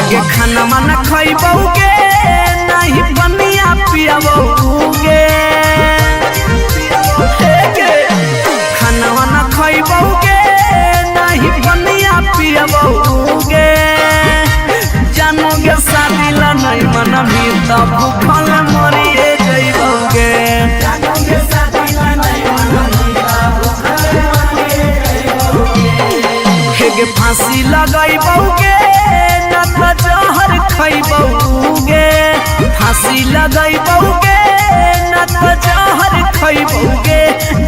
हगे खाना माना खइबौगे नहीं पनिया पियबौगे खाना माना खइबौगे नहीं पनिया पियबौगे जानोगे शादी ला नहीं मनमी त भूखल मरिए जइबौगे हेगे फांसी लगइबौगे न त जहर खइबौगे फांसी लगइबौगे न त जहर खइबौगे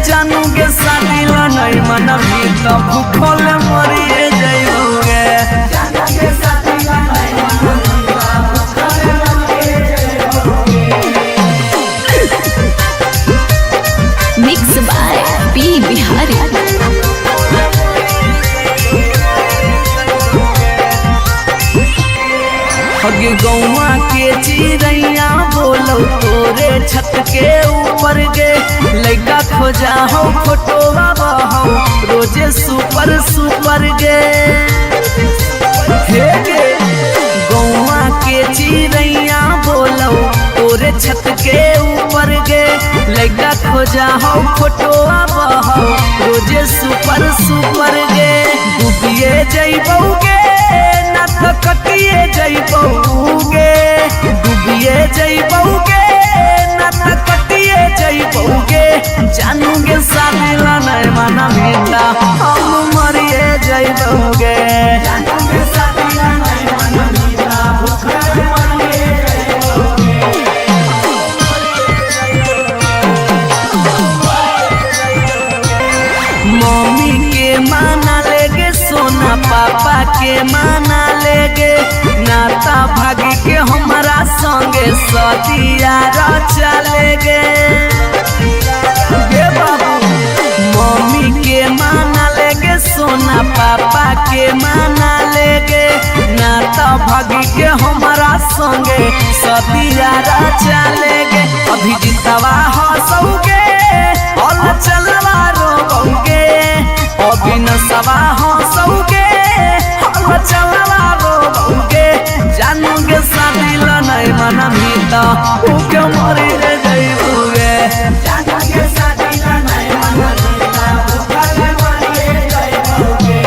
जानोगे शादी ला नहीं मनमी त भूखल मरिए जइबौगे मिक्स बाय पी बिहारी। हगे गौवा के चिड़ैया बोलो तोरे छत के ऊपर गे लइका खोजा हो फोटोवा बहो रोजे सुपर सुपर गे हे गे गौवा के चिड़ैया बोलो तोरे छत के ऊपर गे लइका खोजा हो फोटोवा बहो रोजे सुपर सुपर गे डूबिए जइबौगे ना त कटिए जइबौगे डूबिए जइबौगे ना त कटिए जइबौगे जानूगे शादी ला नहीं माना मिला हम मरिए जइबौगे मम्मी के माना लेगे सोना पापा के माना लेगे नाता भागी के हमारा संगे सदिया चलेगे बाबू मम्मी के माना लेगे सोना पापा के माना लेगे नाता भागी के हमारा संगे सदिया चलेगे अभी जितवा हंसोगे और चलवा रोगे अभी नसवा हंसोगे और चलवा रोगे जानोगे शादी ला नहीं मना मिलता उके मरी रे जइबोगे जानोगे शादी ला नहीं मना मिलता उके मरी रे जइबोगे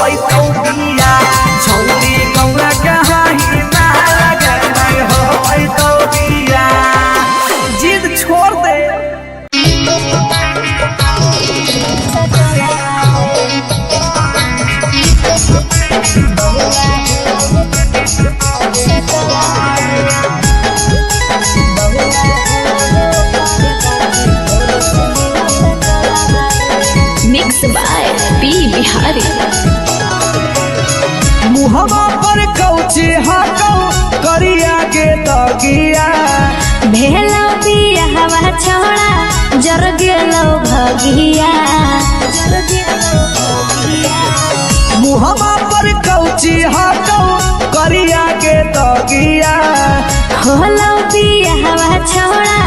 पैतो बिया छौरी गौरा कहाही ना लगे नहीं हो पैतो बिया जिद छोड़ दे मिक्स बाय पी बिहारी। मुहवा पर कौची हाकौ करिया के दगिया भेलो बिया हवा छोड़ा जर गेलो भगिया मुहवा पर कौची हाकौ करिया के दगिया होलो बिया हवा छोड़ा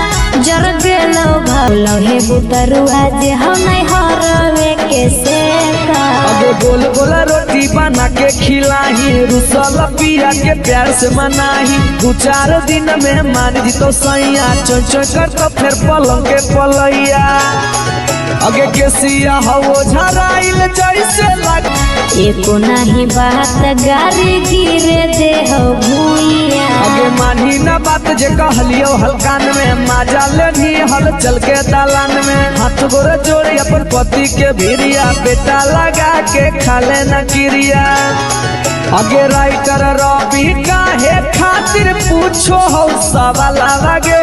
जर गेलो भलो हे बुतरु आज हम नहीं हरवे कैसे का अबे गोल गोल रोटी बना के खिलाही रुसल पिया के प्यार से मनाही 2-4 दिन में मान जी तो सैया चों चों कर तो फिर पलंग के पलैया अगे केसिया हवो झराइल जैसे लग एको नहीं बात गारी गिरे दे हो भूइया अगे मानी ना बात जे कहलियो हलकान में माजा लेनी हल चल के दालान में हाथ गोरे जोड़ी अपन पति के भिरिया बेटा लगा के खाले न किरिया अगे राइटर रवि काहे खातिर पूछो हो सवाल आगे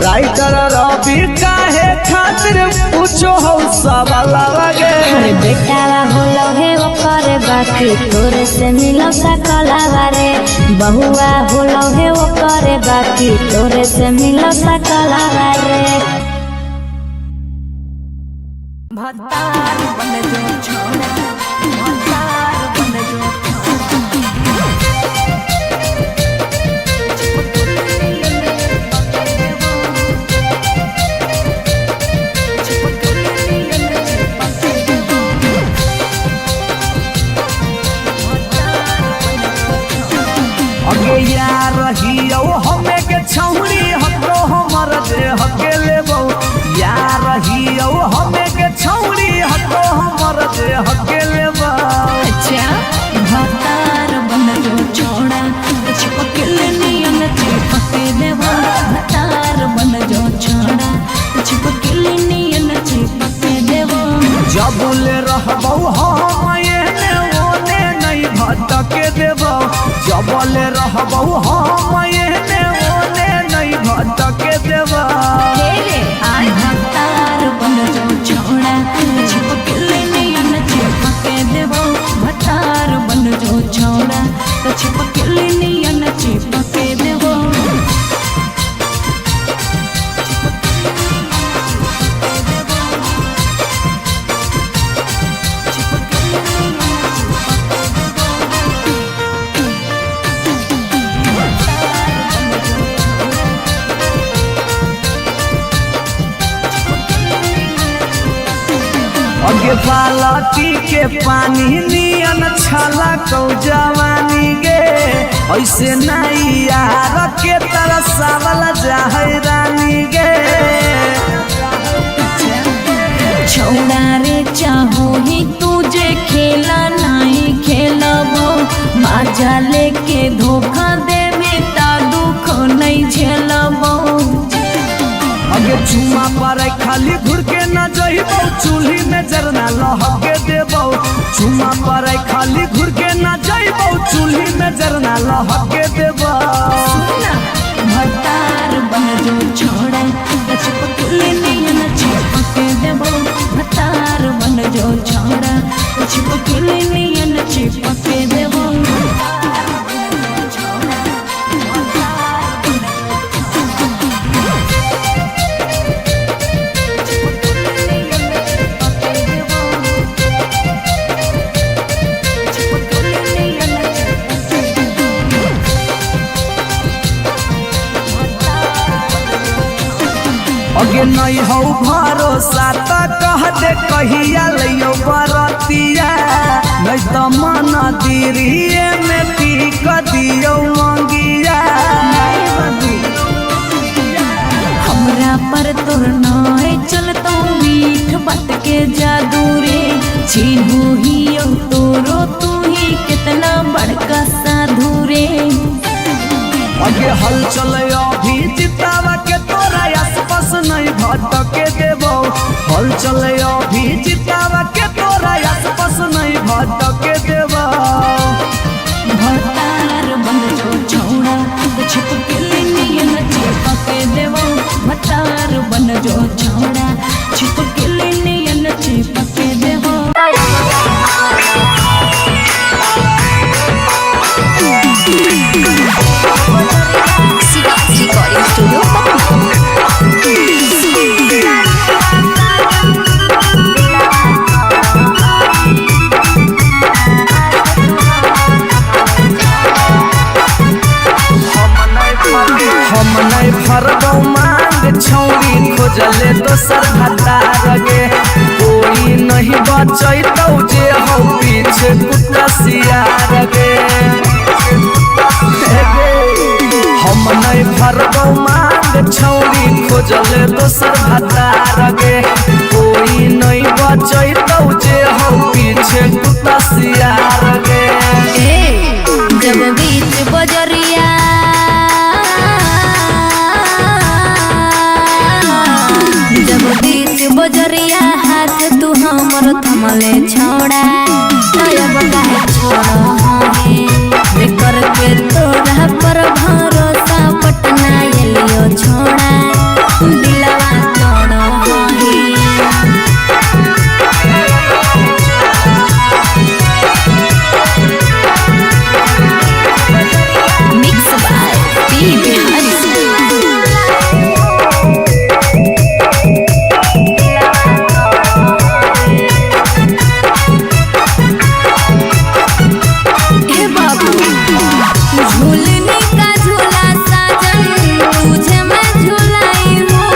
राइटर रवि काहे खातिर पूछो हो सवाल आगे बेटा होलो हे ओकर बाकी तोरे से मिलो सकलावा रे बहुआ होलो हे ओकर बाकी तोरे से मिलो सकलावा रे भतार बन जो छोड़ा भतार बन जो अगे यार रहियो हमें के छौरी हतो हमर दे हके लेबो यार रहियो हमें के छौरी हतो हमर दे हके लेबो अच्छा भतार बन जो छोड़ा चिपकल नियन चिपके देवा भतार बन जो छोड़ा चिपकल नियन चिपके देवा जबुले रहबो हम एने ओने नहीं भटके देबो जबले रहबो हम एने ओने नहीं भटके देबो भतार बन जो छोड़ा चिपकल नियन चिपके देवा भतार बन जो छोड़ा चिपकल नियन चिपके देवा अगे बालटी के पानी नियन छला कौ जवानी गे ऐसे नहीं यार के तरसावल जाहै रानी गे छौड़ा रे चाहो ही तुझे खेला नहीं खेलबो माजा लेके धोखा दे में ता दुख नहीं झेलबो अगे चुमा पर खाली घुर के न जइबो चूल्ही में जरना लहके देबो चुमा पर खाली घुर के न जइबो चूल्ही में जरना लहके देबो भतार बन जो छोड़ा चिपकल नियन चिपके देबो भतार बन जो छोड़ा चिपकल नियन चिपके देबो अगे नहीं हो भरोसा त कह दे कहिया लियो बरतिया नहीं तो मन दिरिए में पीक दियो मंगिया हमरा पर तोर नाय चलतो मीठ बात के जादू रे छीनू ही तोरो तू हई कितना बड़का साधु रे। आगे हल चले अभी जितावा के तोरा आसपास नहीं भटके देबो। हल चले अभी जितावा के तोरा आसपास नहीं भटके देबो। भतार बन जो छौड़ा छिप के नियन चिपके देबो। भतार बन जो छौड़ा छिप के नियन चिपके देबो। रिकॉर्डिंग स्टूडियो हम नहीं फरगौ मांग छौरी खोजले दोसर भतार गे। कोई नहीं बचैतौ जे हो पीछे कुत्ता सियार गे। हम नहीं फरगौ मांग छौरी खोजले दोसर भतार गे। कोई नहीं बचैतौ जे हो पीछे कुत्ता सियार गे। जब बीच बजरिया जब बीच बजरिया हाथ तू हमर थमले छोड़ा। अब काहे छोड़ो है बेकर के तोरा पर भरोसा पटना एलियो छोड़ा। दिलवा तोड़ो है मिक्स बाय पी बिहारी। झूलने का झूला साजन तुझे मैं झूलाई हूँ।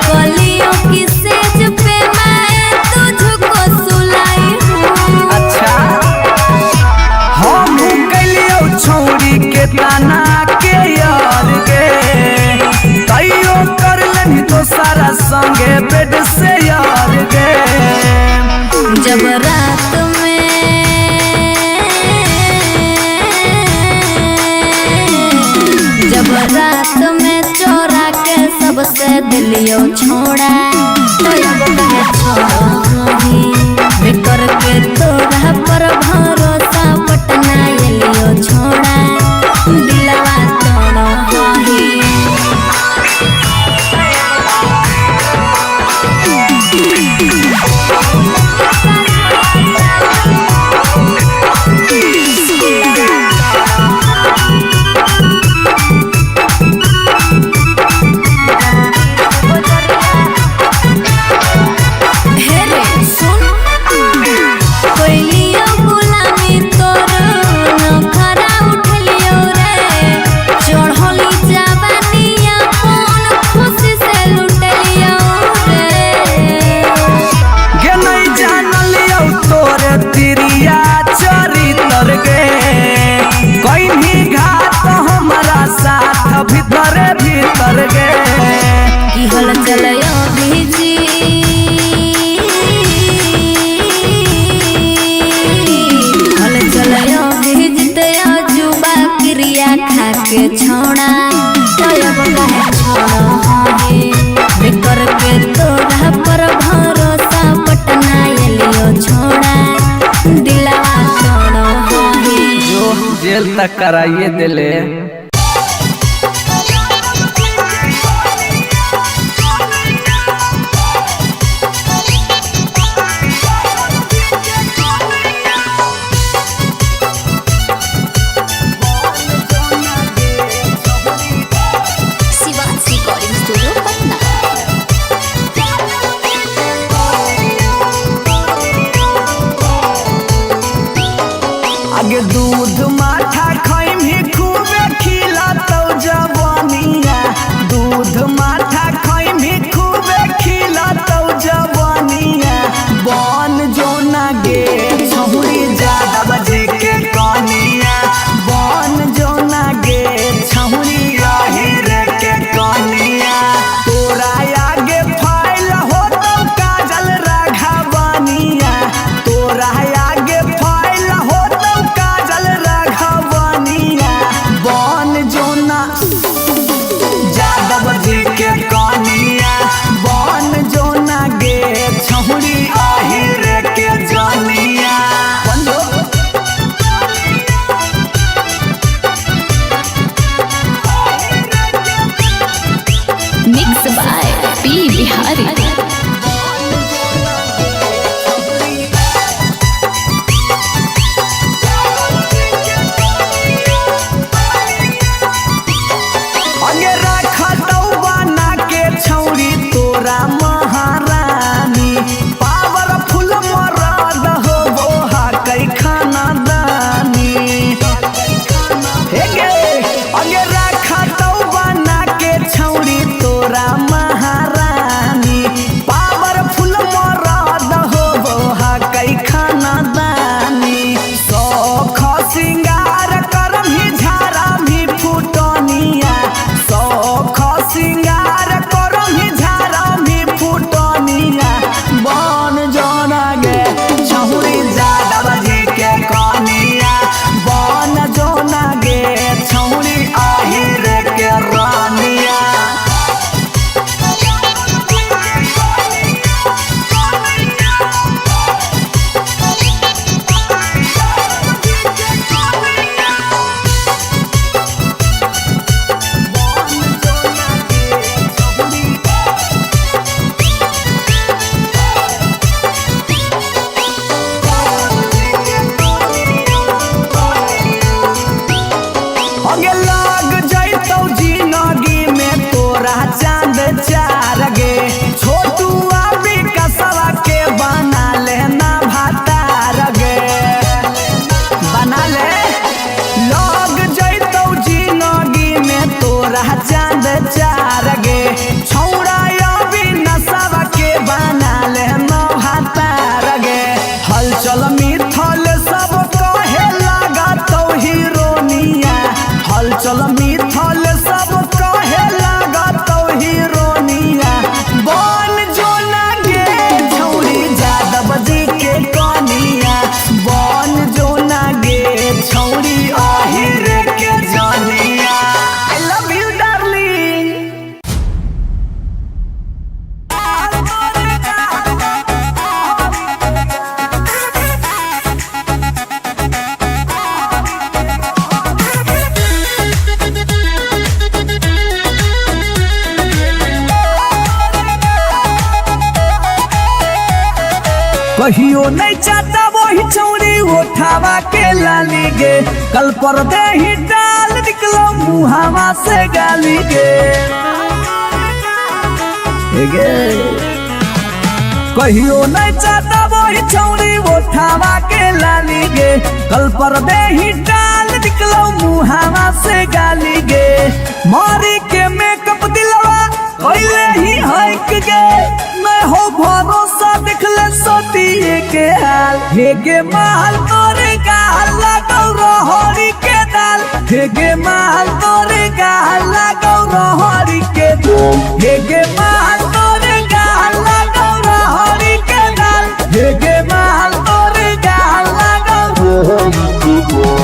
कलियों की सेज पे मैं तुझको सुलाई हूँ। अच्छा हम कलियो छौरी के ताना के यार गे। तैयो कर लेनी तो सारा संगे बेड से यार गे। जब रात में जब रात में चोरा के सबसे दिलियो छोड़ा। तो अब काहे छोड़ो ही बेकर के तोरा पर भरोसा पटना एलियो छोड़ा। दिलवा तोड़ो ही के छोड़ा अब काहे छोड़ो है बेकर के तोरा पर भरोसा पटना एलियो छोड़ा। दिलवा छोड़ो है जो जेल तक कराइए दिले। आगे दूध माठा खाइम ही खूबे खी चल मिथल सब कहे लगा तो हीरोनिया हल चल मिथल सब कहे लगा तो हीरोनिया बन जो ना गे छौरी जादव जी के कनिया बन जो ना गे छौरी आहिर के जानिया आई लव यू डार्लिंग। कहियो नहीं चाहता वही छौरी उठावा के लाली गे कल पर दे ही डाल निकलो मुहावा से गाली गे कहियो नहीं चाहता वही छौरी उठावा के लाली गे कल पर दे ही डाल निकलो मुहावा से गाली गे मारी के मेकअप दिलवा कोइले ही हक गे मैं हो भरोसा दिखले सोतिए के हाल हे गे माल तोरे गाल लगौ रहरी के दाल हे गे माल तोरे गाल लगौ रहरी के दाल हे गे माल तोरे गाल लगौ रहरी के दाल हे गे माल तोरे गाल लगौ रहरी के दाल।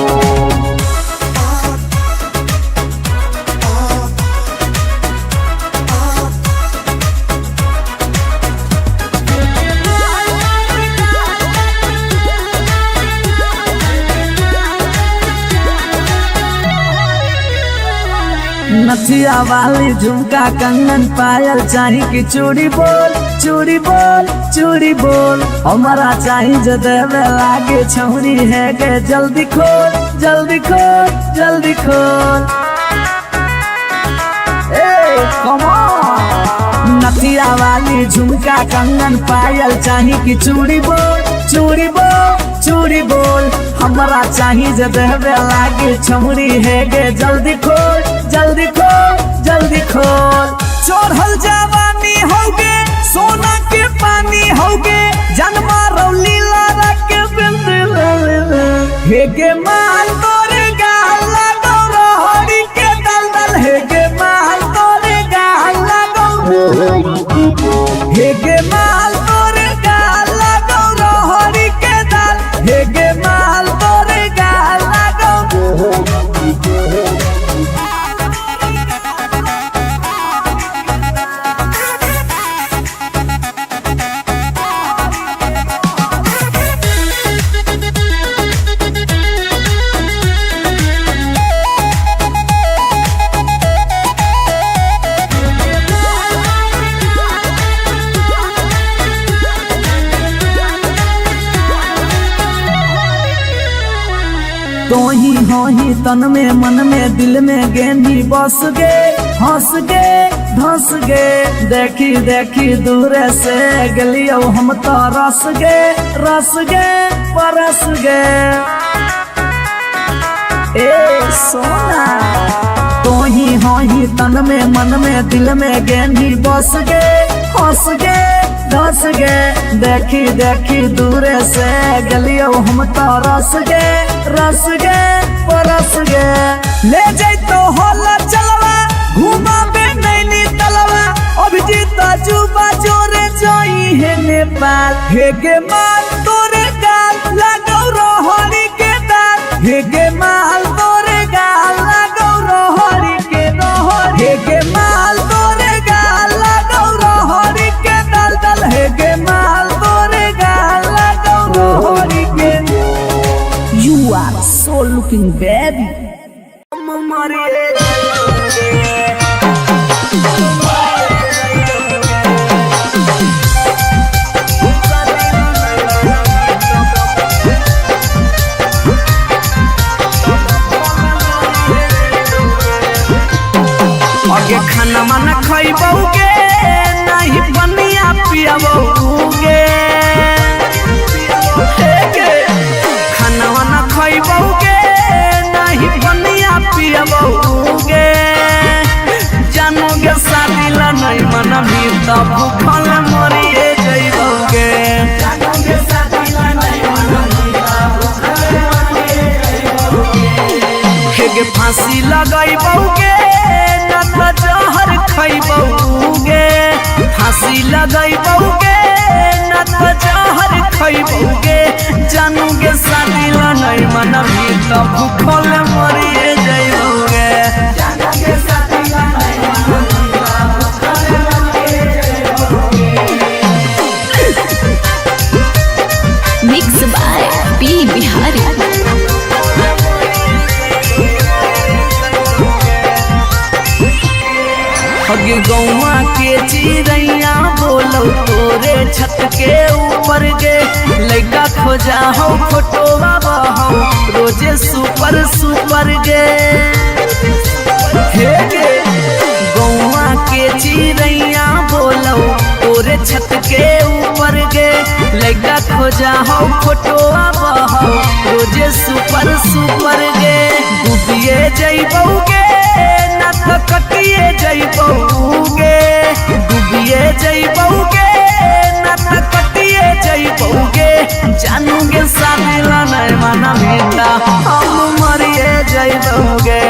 नथिया वाली झुमका कंगन पायल चाही कि चूड़ी बोल चूड़ी बोल चूड़ी बोल हमारा चाही जो देवे लागे छौरी है गे जल्दी खोल जल्दी खोल जल्दी खोल ए कम ऑन। नथिया वाली झुमका कंगन पायल चाही कि चूड़ी बोल चूड़ी बोल चूड़ी बोल हमारा चाही जो देवे लागे छौरी है गे जल्दी खोल जल्दी खोल जल्दी खोल। चढ़ल जवानी होगे सोना के पानी होगे जन्मा रौली लारा के बिंद हे गे माल तोरे गाल लगौ रहरी के दलदल हे गे माल तोरे गाल लगौ हे गे माल तोरे गाल लगौ रहरी के दल हे गे माल तोरे गाल लगौ। तोही होही तन में मन में दिल में गेंदी बस गे हंस गे धंस गे देखी देखी दूर से गलियो हम तो रस गे परस गे ए सोना तोही होही तन में मन में दिल में गेंदी बस गे हंस गे धंस गे देखी देखी दूर से गलियो हम तो रस गे परस गे ले जाई तो होला चलवा घुमा बे नैनी तलवा अभिजीत जुबा जोरे जोई है नेपाल हे गे माल तोरे गाल लगौ रहरी के दाल हे गे माल तोरे गाल लगौ रहरी के रहर हे गे माल तोरे गाल लगौ रहरी के दल दल हे गे माल तोरे गाल लगौ रहरी के। You are so looking baby. आगे खाना माना खइबौगे नहीं बनिया पियबौगे खाना वाना खइबौगे नहीं बनिया पियबौगे जानोगे शादी ला नहीं मना भी तब भूखल मरिए जइबौगे जानोगे शादी ला नहीं मना के फांसी लगैबौगे न त जहर खैबौगे फांसी लगैबौगे न त जहर खैबौगे जानूगे शादी ला नहीं मनबी त भूखल मरिए जइबौगे जानूगे शादी ला नहीं मनबी त भूखल मरिए जइबौगे। Mix by P Bihari. अगे गौवा के चिड़ैया बोलो तोरे छत के ऊपर गे लइका खोजा हो फोटोवा बहो रोजे सुपर सुपर गे हे गे गौवा के चिड़ैया बोलो तोरे छत के ऊपर गे लइका खोजा हो फोटोवा बहो रोजे सुपर सुपर गे डूबिए जइबौगे न त कटिए जइबौगे डूबिए जइबौगे न त कटिए जइबौगे जानूगे शादी ला नहीं मनबी त हम मरिए जइबौगे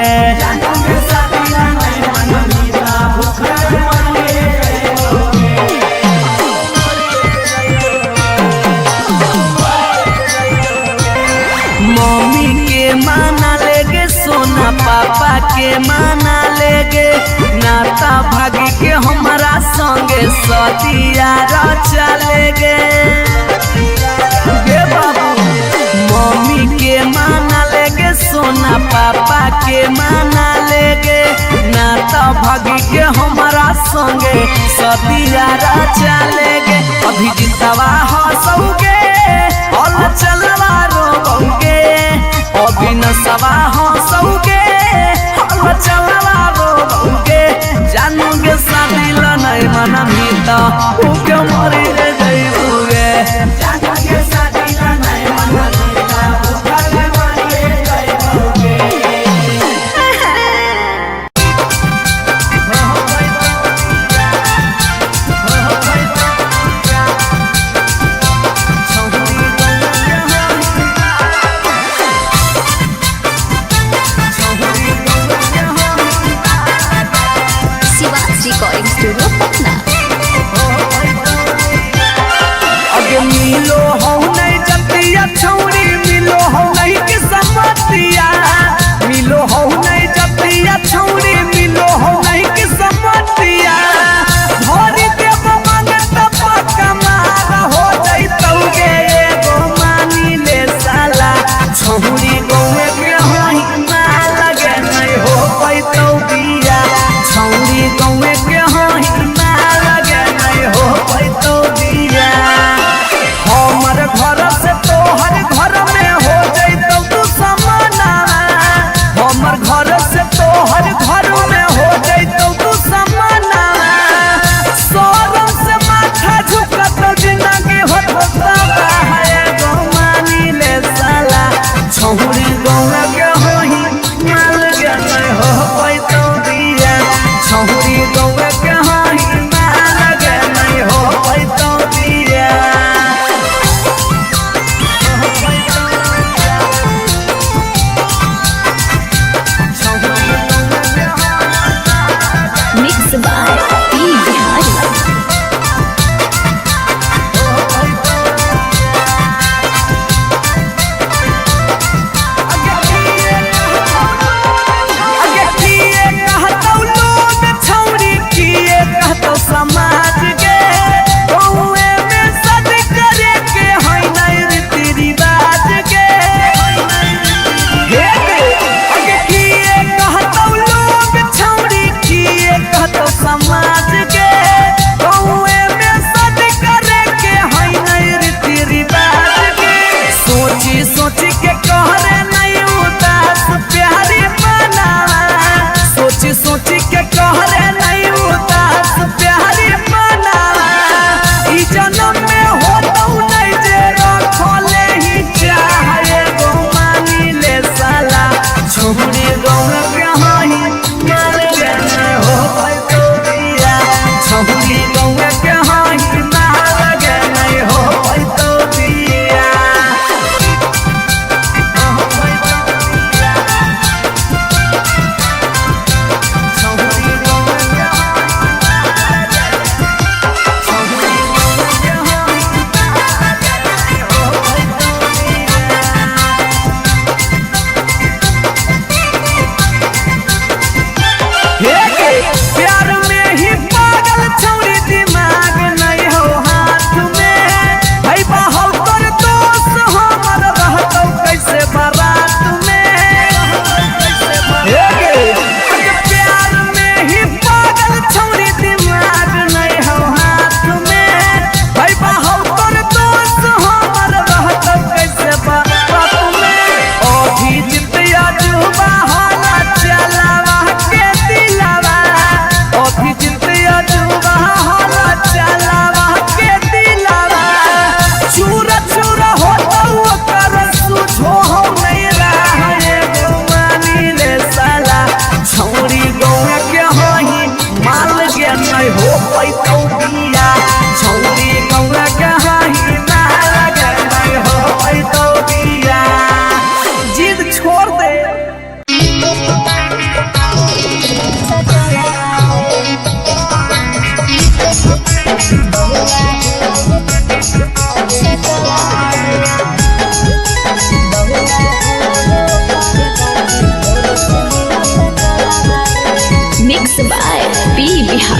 जानूगे शादी ला नहीं मनबी त भूखल मरिए मम्मी के माना लेगे सोना पापा के माना लेगे नाता भागी के हमारा संगे सतिया चलेगे गे बाबू मम्मी के माना लेगे सोना पापा के माना लेगे नाता भागी के हमारा संगे सतिया चलेगे अभी जितवा हंसोगे और चलवा रोगे अभी नसवा हंसोगे और चलवा रोगे जानूगे शादी ला नहीं मनबी त भूखे मरी जइबौगे जानूगे शादी ला नहीं मनबी त भूखल मरी जइबौगे। Recording studio Patna.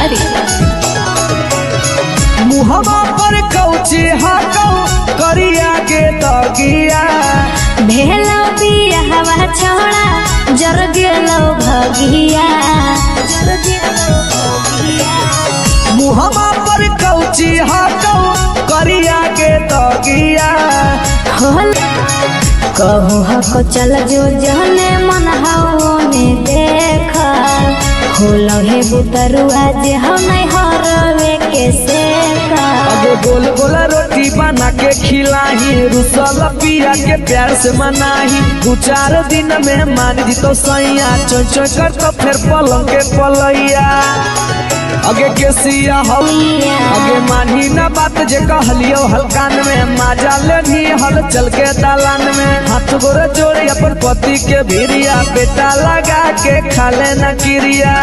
अरे मुहवा पर कौची हाकौ करिया के दगिया भेलो बिया हवा छोड़ा जर गेलो भगिया मुहवा पर कौची हाकौ करिया के दगिया कहू हको चल जो जहने मन हवने देख होलो हे बुतरुआ जे हम नहीं हरवे के सेका अगे गोल गोल रोटी बना के खिलाही रुसल पिया के प्यार से मनाही 2-4 दिन में मान जी तो सैया चोय चोय कर तो फिर पलंग के पलैया अगे केसिया हलिया अगे मानी ना बात जे कहलियो हलकान में माजा लेनी हल चल के दालान में हाथ गोरे जोड़ी अपन पति के भिरिया बेटा लगा के खाले न किरिया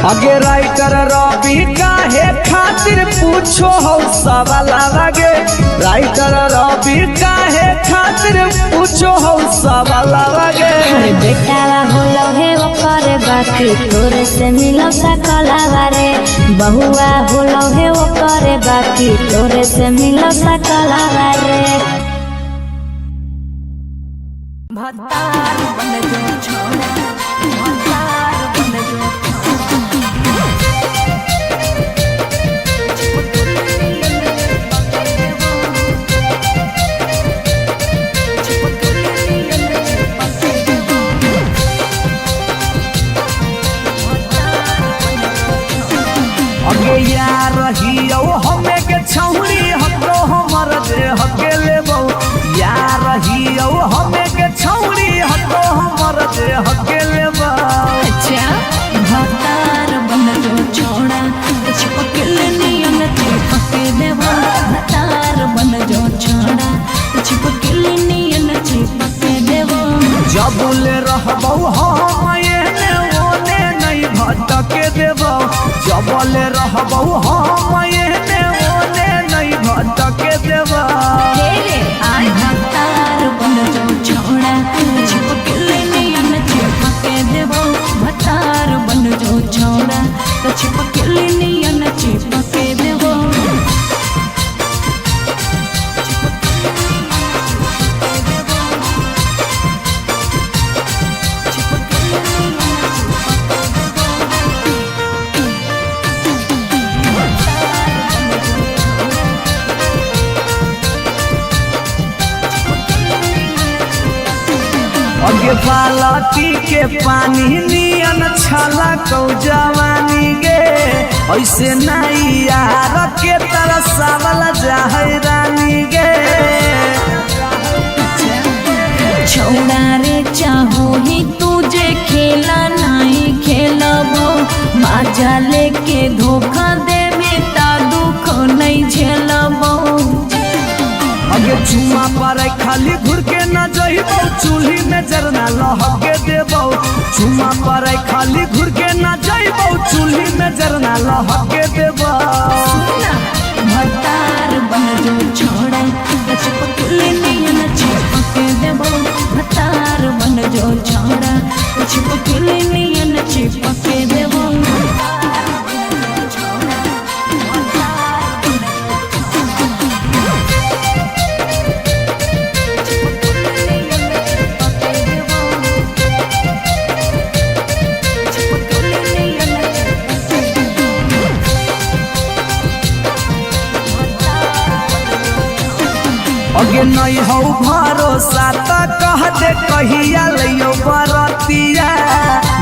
अगे राइटर रवि काहे खातिर पूछो हो सवाल लगे राइटर रवि काहे खातिर पूछो हो सवाल लगे बेटा होलो हे ओकर बाकी तोरे से मिलो सकलावा रे बहुआ होलो हे ओकर बाकी तोरे से मिलो सकलावा रे भतार बन जो छोड़ा भतार बन जो अगे यार रहियो हमें के छौरी हतो हमर जे हकेले बहु यार रहियो हमें के छौरी हतो हमर जे हकेले बहु अच्छा भतार बन जो छोड़ा चिपक नियन चिपक देवा भतार बन जो छोड़ा चिपक नियन चिपक देवा जबले रहबौ हम एने ओने नहीं भटके देबौ जबले रहबौ हम एने ओने नहीं भटके देबौ आई भतार बन जो छोड़ा चिपक नियन चिपक देवा भतार बन जो छोड़ा चिपक नियन चिपक देवा अगे बालटी के पानी नियन छला कौ जवानी गे ऐसे नहीं यार के तरह सावल जाहै रानी गे छोड़ा रे चाहो ही तुझे खेला नहीं खेलबो माजा लेके धोखा देवे ता दुख नहीं झेलबो अगे चुमा पर खाली घुर के न जइबौ चूल्ही में जरना लहके देबौ चुमा पर खाली घुर के न जइबौ चूल्ही में जरना लहके देबौ भतार बन जो छोड़ा चिपक नियन चिपक देबो भतार बन जो छोड़ा चिपक नियन चिपक देबो अगे नहीं हो भरोसा त कह दे कहिया लियो बरतिया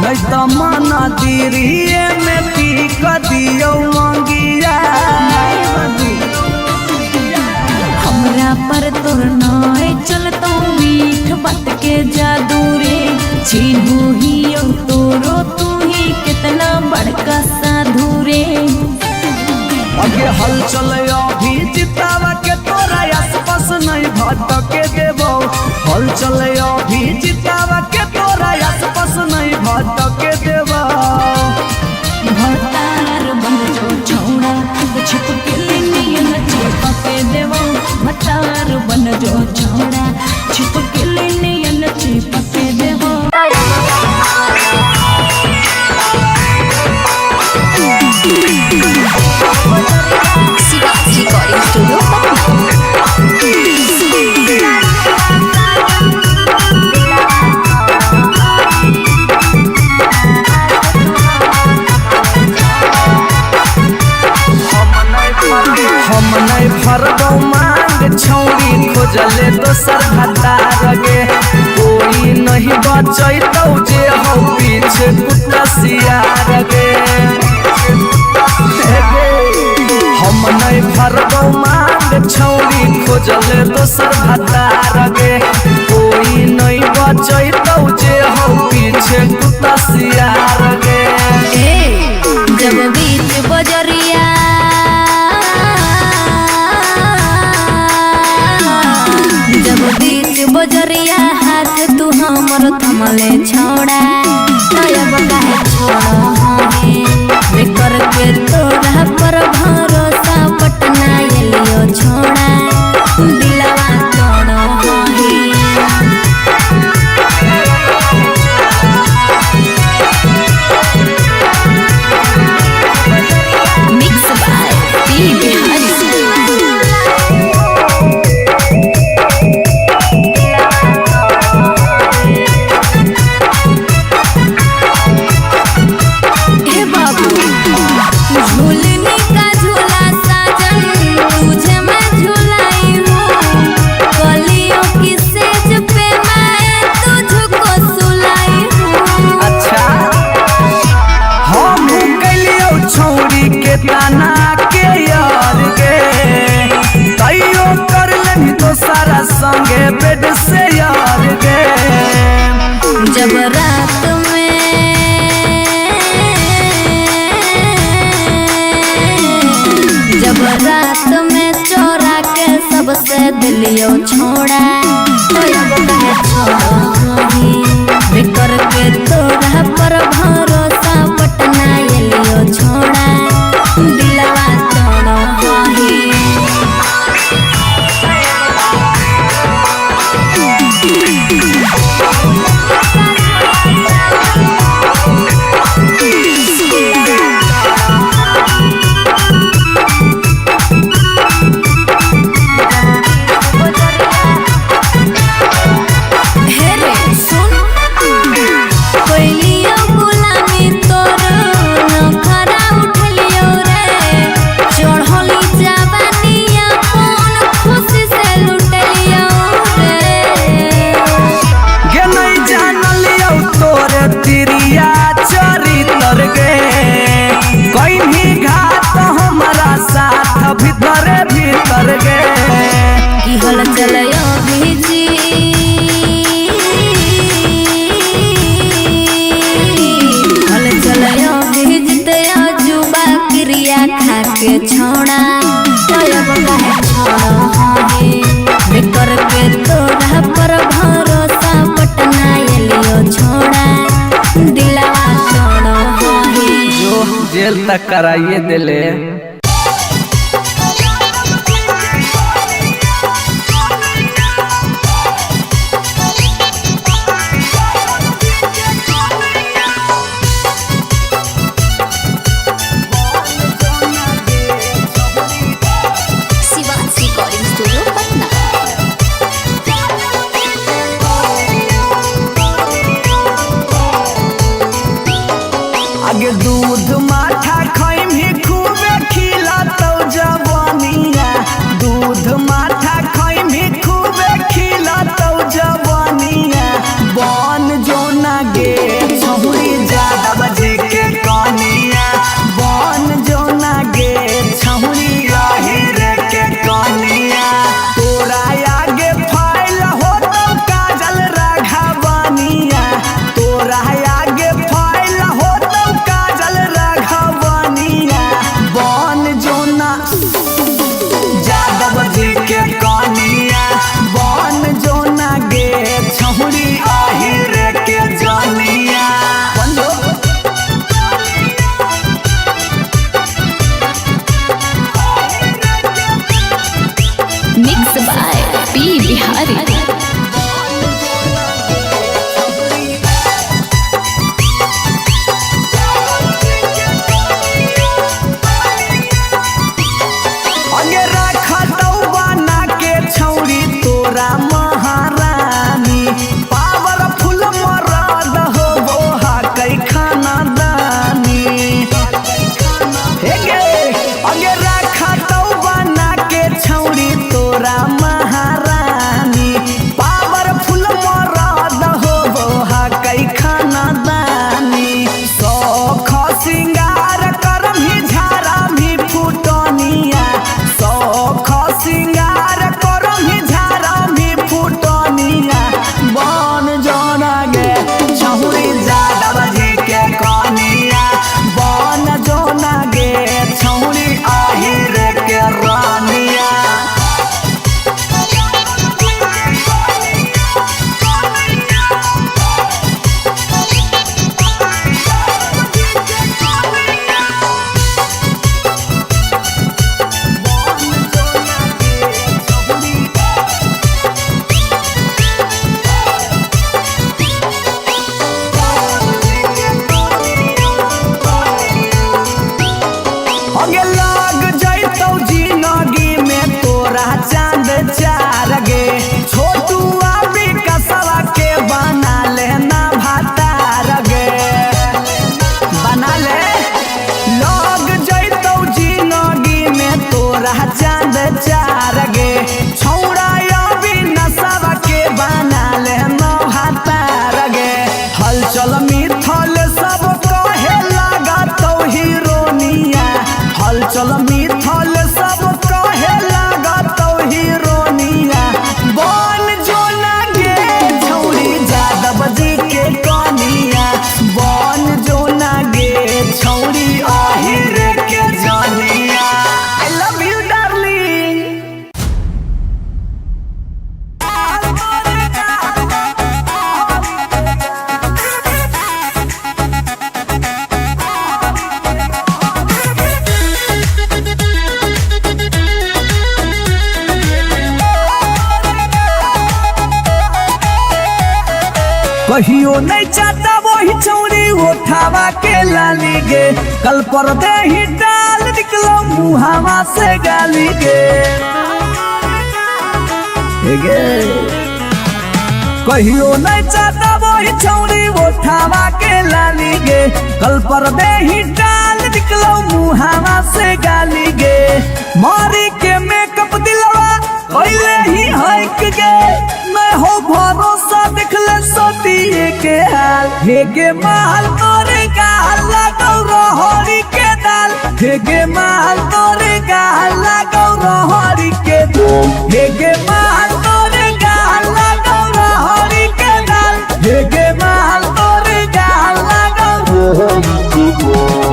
नहीं तो मन दिरिए में पी क दियो मंगिया हमरा पर तोर नाय चलतो मीठ बात के जादू रे छीनू ही तोरो तू ही कितना बड़का साधु रे अगे हल चल अभी जितावा के तोरा आसपास नहीं भटके देबो हल चल अभी जितावा के तोरा आसपास नहीं भटके देबो भतार बन जो छोड़ा छिपक नियन चिपक देबो भतार बन जो छोड़ा छिपक नियन चिपक देबो खोजले दोसर भतार गे कोई नहीं बचैतौ जे हो पीछे कुत्ता सियार गे हम नहीं भरबौ मांग छौरी खोजले दोसर भतार गे कोई नहीं बचैतौ जे हो पीछे कुत्ता सियार गे जब बीच बजरिया जब बीच बजरिया हाथ तू हमर थमले छोड़ा तब काहे छोड़े बेकर के तोरा पर भरोसा पटना एलियो छोड़ा दिलवा तोड़ो मिक्स बाय पी बिहारी संगे बेड से यार गे जब रात में चोरा के सबसे दिलियो छोड़ा बेकर के तोरा पर भरोसा पटना एलियो छोड़ा दिलवा तोड़ो भीतर गे की हल चलयो भीजी हल चलयो भीजते जुबा क्रिया खा के छोड़ा तब काहे छोड़े बेकर के तोरा पर भरोसा पटना एलियो छोड़ा दिलवा तोड़ो जो जेल तक कराइए दिले आगे दूध माठा खाई भी खूबे खी कहियो नहीं चाहता वही चौड़ी उठावा के लाली गे, कल पर दे ही डाल निकलो मुहावा से गाली गे। कहियो नहीं चाहता वही चौड़ी उठावा के लाली गे, कल पर दे ही डाल निकलो मुहावा से गाली गे। मारी के मेकअप दिलवा कोइले ही हक गे, मैं हो भरोसा दिखले सोतिए के हाल। हे गे माल तोरे गाल लगौ रहरी के दाल, हे गे माल तोरे गाल लगौ रहरी के दाल, हे गे माल तोरे गाल लगौ रहरी के दाल, हे गे माल तोरे गाल लगौ रहरी के दाल।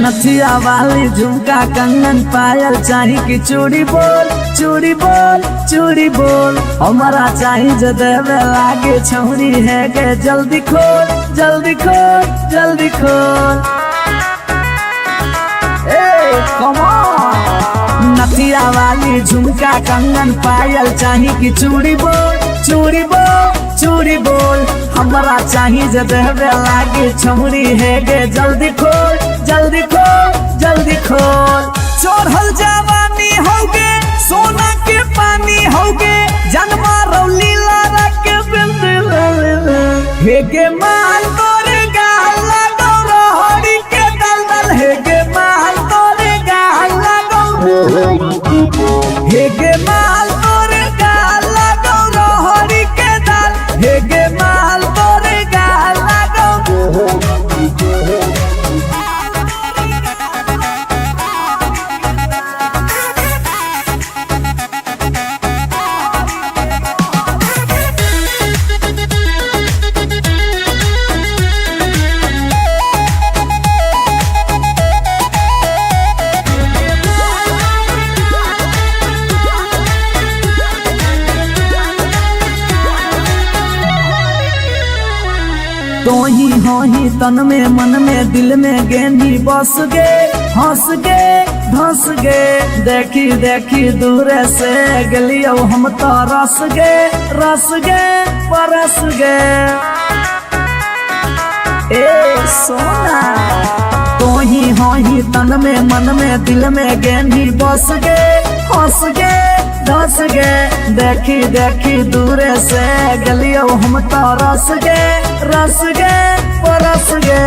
नथिया वाली झुमका कंगन पायल चाही की चूड़ी बोल चूड़ी बोल चूड़ी बोल, हमारा चाही जो देवे लागे छौरी है गे, जल्दी खोल जल्दी खोल जल्दी खोल। नथिया वाली झुमका कंगन पायल चाही की चूड़ी बोल चूड़ी बोल चूड़ी बोल, हमारा चाही जो देवे लागे छौरी है गे, जल्दी खोल जल्दी खोल जल्दी खोल। चढ़ल जवानी होगे सोना के पानी होगे, जन्मा रौली लारा के बिंद हे गे माल तोरे गाल लगौ रहरी के दलदल, हे गे माल तोरे गाल लगौ हे गे माल तोरे गाल लगौ रहरी के दल, हे गे माल तोरे गाल लगौ। तो ही हो ही तन में मन में दिल में गेंदी बस गे, हंस गे धंस गे, देखी देखी दूर से गलियो हम तो रस गे परस गे। ए सोना तो ही हो ही तन में मन में दिल में गेंदी बस गे, हंस गे धंस गे, देखी देखी दूर से गलियो हम तो रस गे परस गे।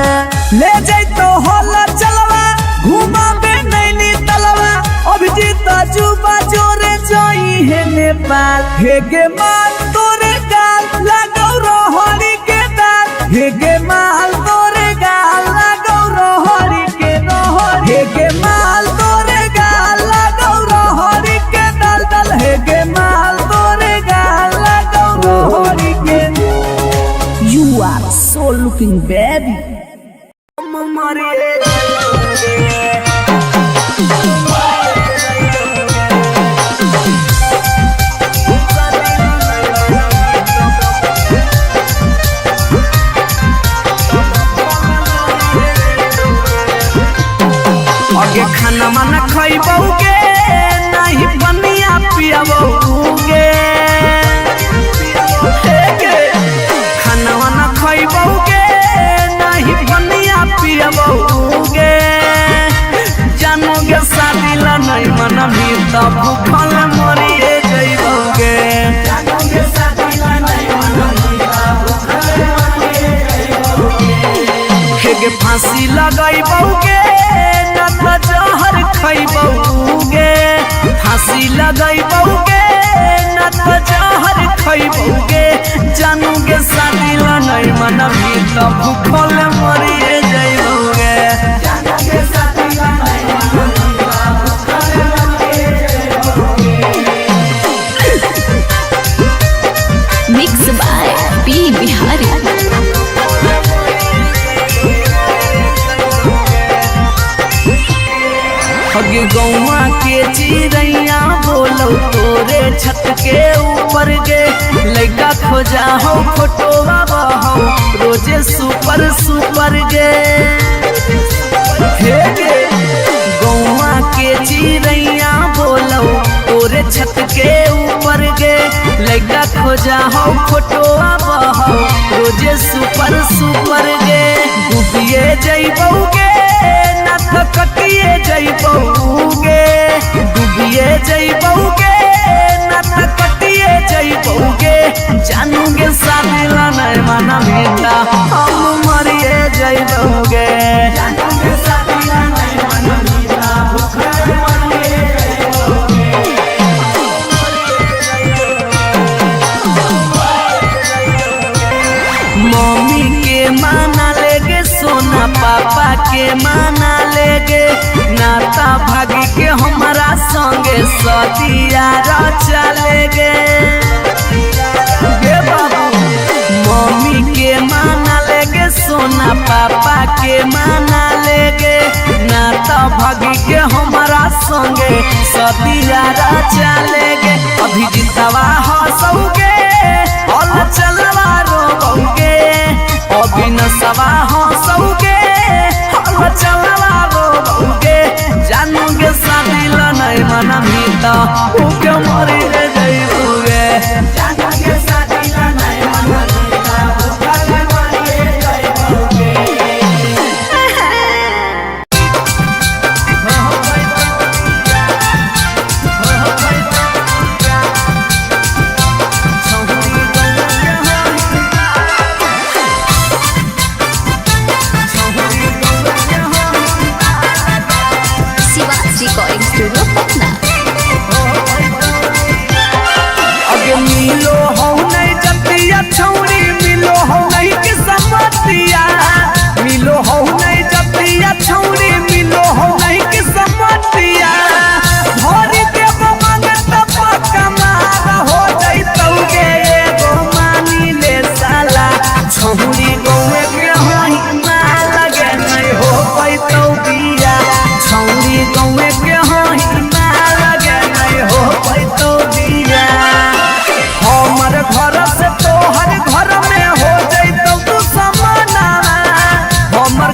ले जैतो होला चलवा घुमा बे नैनी तलवा, अभिजीत जुबा जोरे जोई है नेपाल, हे गे माल तोरे गाल लगौ रहरी के दाल, हे गे माल तोरे गाल लगौ रहरी के रहरी, हे गे माल तोरे गाल लगौ रहरी के दल, हे गे माल तोरे गाल लगौ रहरी के। You are so looking baby. आगे खाना माना खइबौगे नहीं पनिया पियबौगे, खाना वाना खइबौगे नहीं पनिया पियबौगे, जानोगे शादी ला नहीं मनमी तो भूखल मरिए जइबौगे, जानोगे शादी ला नहीं मनमी तो भूखल मरिए जइबौगे। हेगे फांसी लगइबौगे न त जहर खइबौगे, फांसी लगइबौगे न त जहर खइबौगे, जानोगे शादी ला नहीं मनमी तो भूखल मरिए जइबौगे, जानोगे शादी ला नहीं मनमी तो भूखल मरिए जइबौगे। Mix by P Bihari. हगे गौवा के चिड़ैया बोलो तोरे छत के ऊपर गे, लइका खोजा हो फोटोवा बहो रोजे सुपर सुपर गे हे गे गौवा के चिड़ैया बोलो तोरे छत के ऊपर गे लइका खोजा हो फोटोवा बहो रोजे सुपर सुपर गे डूबिए जइबोगे ना तो कटिए जइबोगे डूबिए जइबोगे ना तो कटिए जइबोगे जानूगे शादी ला नहीं माना बेटा हम मरिए जइबोगे जानूगे शादी ला नहीं माना बेटा भूखे मरिए मम्मी के माना लेगे सोना पापा के माना लेगे नाता भागी के हमारा संगे सदिया चलेगे गे बाबू मम्मी के माना लेगे सोना पापा के माना लेगे नाता भागी के हमारा संगे सदिया चलेगे अभी जितवा हंसोगे और चलवा रोगे अभी नसवा हंसोगे और चलवा रोगे जानूगे शादी ला नहीं मना मीता भूखे मरी रे जइबोगे जानूगे शादी ला नहीं मना मीता भूखे मरी रे जइबोगे रिकॉर्डिंग स्टूडियो पटना। अगे मिलो हो नहीं जतिया छौरी मिलो हो नहीं कि समतिया मिलो हो नहीं जतिया छौरी मिलो हो नहीं कि समतिया भरी देव मंगत पक्का मार हो जइतौगे एगो मानी ले साला छौरी गौवे के होई ना लगे नहीं हो पैतौ बिया छौरी गौवे के होई ना लगे नहीं हो पैतौ बिया हमर घर से तोहर घर में हो जइतौ तू समाना हमर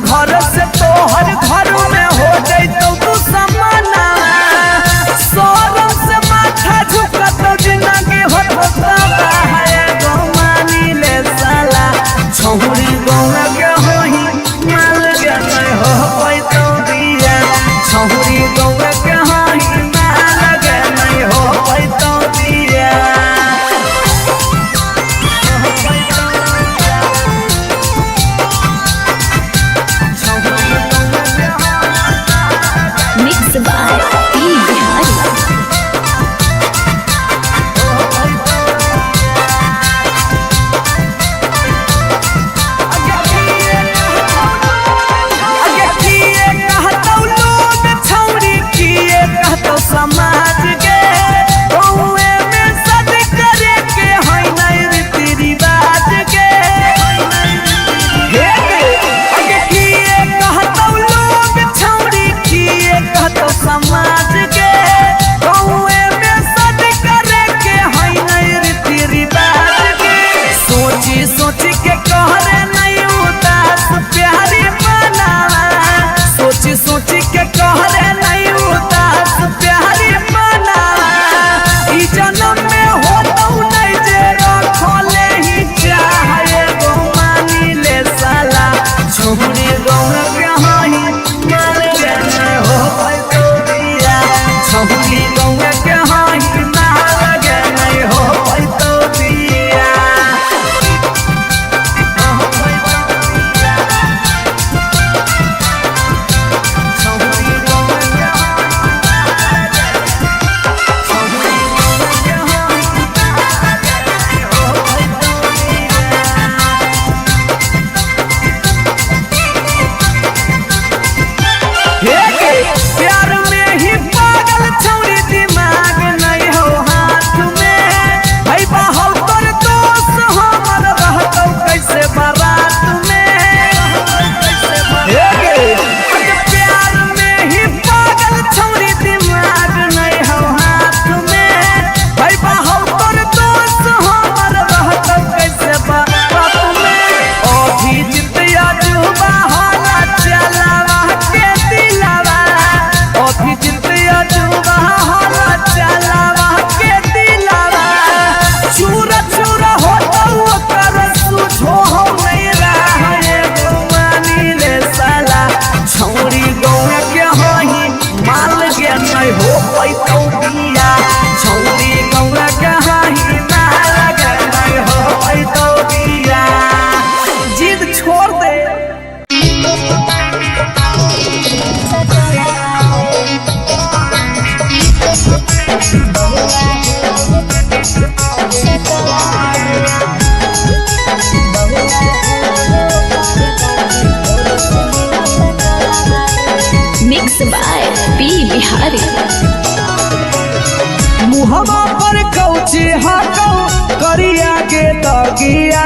बगिया।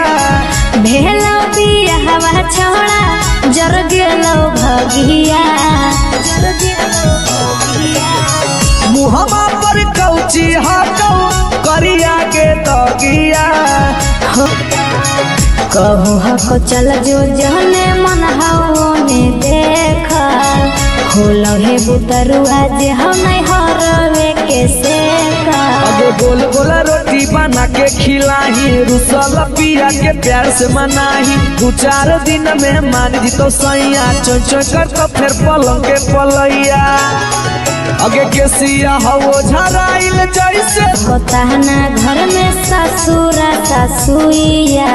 भेलो बिया हवा छोड़ा जर गेलो भगिया। मुहमा पर कौची हाथो करिया के दगिया। कहू हको चल जो जहने मन हो ने देखा होलो हे बुतरुआ जे हम नहीं हरवे के सेका। अबे गोल गोल रोटी बना के खिलाही रुसल पिया के प्यार से मनाही। 2-4 दिन में मान जी तो सैया चों चों कर तो फिर पलंग के पलैया। अगे के सिया हो झराइल जैसे बताना घर में ससुरा ससुइया।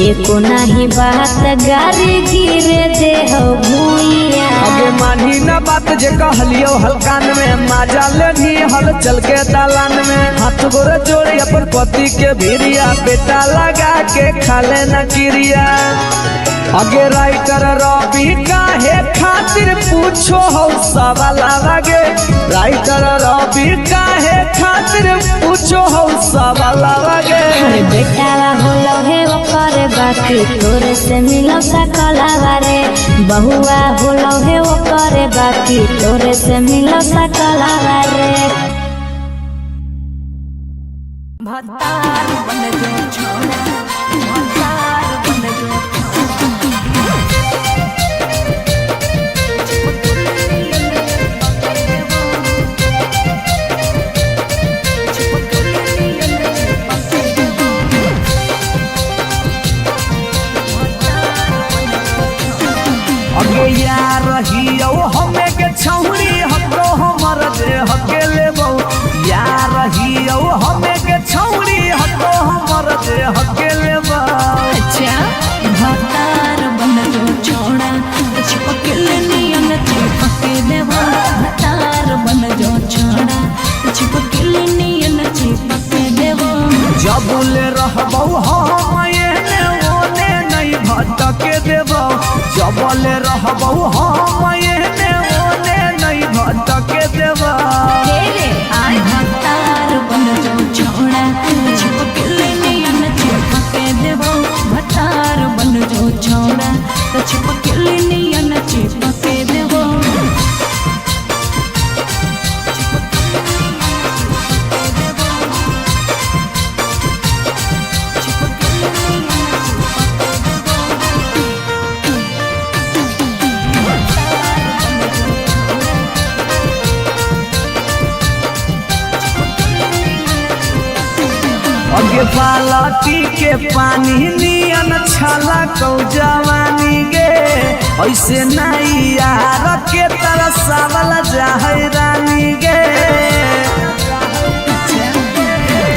एको नहीं बात गारी गिरे दे हो भूइया। अगे मानी न बात जे कहलियो हलकान में माजा लेनी हल चल के दालान में। हाथ गोरे जोड़े अपन पति के भिरिया बेटा लगा के खाले न किरिया। अगे राइटर रवि काहे खातिर पूछो हो सवाल आगे। राइटर रवि काहे खातिर पूछो हो सवाल आगे। बेटा होलो हे ओकर बाकी तोरे से मिलो सकलावा रे। बहुआ होलो हे ओकर बाकी तोरे से मिलो सकलावा रे। भतार बन जो छोड़ा भतार बन जो अगे यार रहियो हमें के छौरी हमरो हमर दे हके लेबो। यार रहियो हमें के छौरी हमरो हमर दे हके लेबो। अच्छा भतार बन जो छोड़ा चिपके नियन चिपके देवा। भतार बन जो छोड़ा चिपके नियन चिपके देवा। जबुले रहबो हम एने ओने नहीं भटके देबो। जबले रहबो हम एने ओने नहीं भटके देबो। भतार बन जो छोड़ा चिपके नियन चिपके देवा। भतार बन जो छोड़ा चिपके नियन चिपके देवा। अगे बालटी के पानी नियन छला कौ जवानी गे। ऐसे नहीं यार के तरसावल जाहै रानी गे।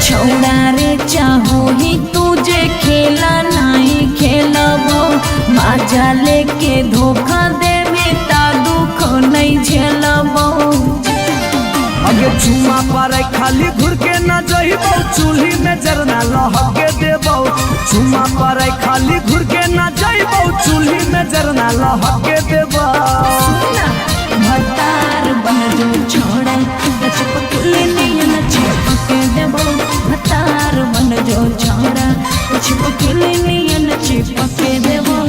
छोड़ा रे चाहो ही तुझे खेला नहीं खेलबो। माजा लेके धोखा देवे ता दुख नहीं झेलबो। अगे चुमा पर खाली घुर के न जइबो चूल्ही में जरना लहके देबो। चुमा पर खाली घुर के न जइबो चूल्ही में जरना लहके देबो। भतार बन जो छोड़ा चिपके नियन चिपके देबो। भतार बन जो छोड़ा चिपके नियन चिपके देबो।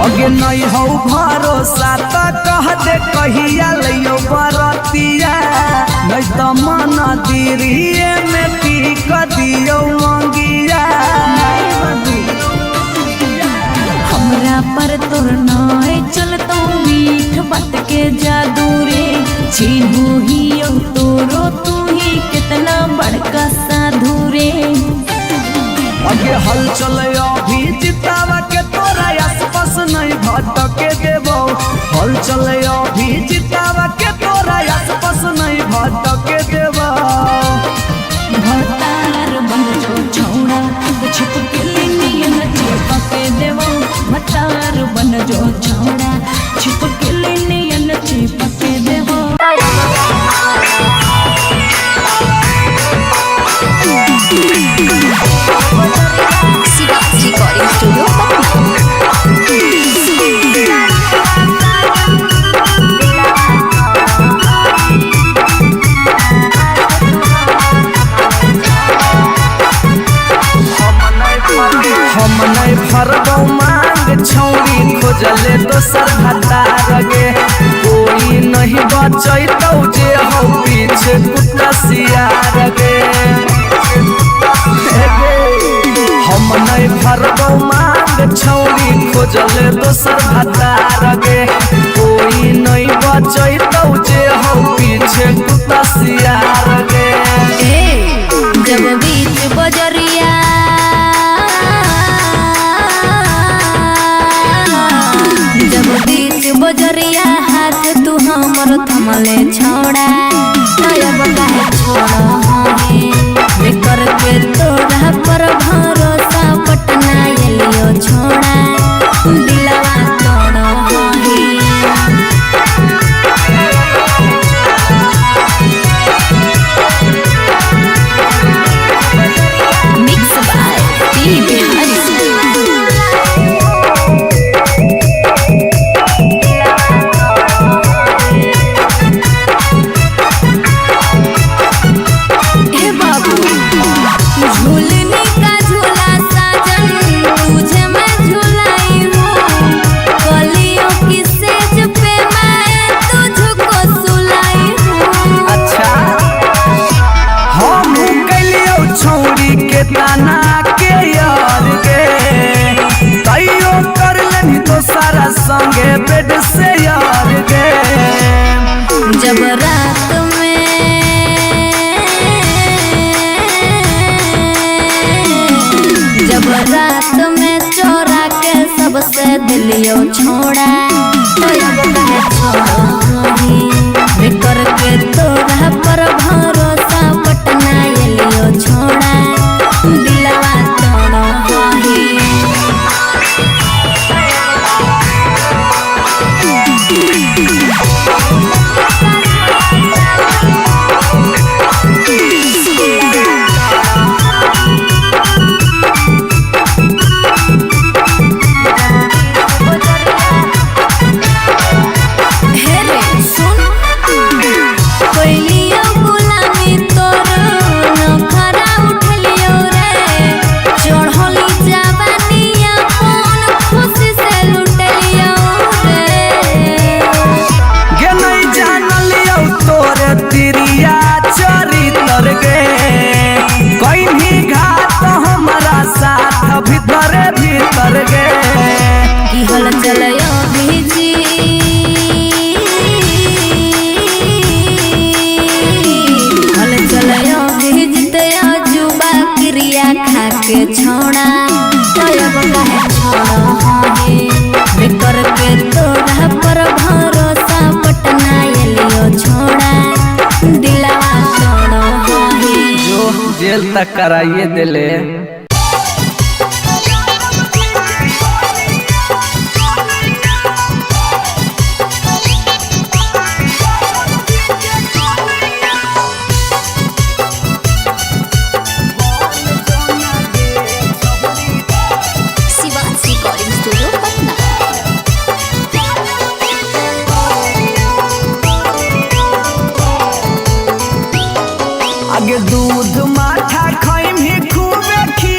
अगे नहीं हो भरोसा तो कह दे कहिया लियो बरतिया। नहीं तो मन दिरिए में पी क दियो मंगिया। हमरा पर तोर नाय चलतो मीठ बात के जादू रे। चिन्हू ही तोरो तू ही कितना बड़का साधु रे। अगे हल चले अभी जितावा के तोरा आसपास नहीं भटके देबो। हल चले अभी जितावा के तोरा आसपास नहीं भटके देबो। भतार बन जो छोड़ा चिपके नियन चिपके देबो। भतार बन जो छोड़ा चिपके नियन चिपके देबो। दोसर हतार गे कोई नहीं बचैतौ जे हो पीछे कुत्ता सियार गे हम नहीं भरबौ मांग छौरी खोजल दोसर हतार गे कोई नहीं बचैतौ जे हो पीछे कुत्ता सियार गे जब बीच बजरिया जब बीच बजरिया हाथ तू हमर थमले छोड़ा अब काहे छोड़ करके तोरा पर भरोसा पटना एलियो छोड़ा दिलवा तोड़ मिक्स बाय पी बिहारी ताना के यार गे तैयो कर लेनी तो सारा संगे बेड से यार गे जब रात में चोरा के सबसे दिलियो छोड़ा करके तोरा पर भरोसा पटना एलियो छोड़ा दिलवा तोड़ भीतर गे की हल चलयो भीजी हल चलयो भीजते जुबा क्रिया खा के छोड़ा तब काहे छोड़ करके तोरा पर भरोसा पटना एलियो छोड़ा दिलवा तोड़ जो जेल तक कराइए दिले आगे दूध माठा खाइम ही खूबे खी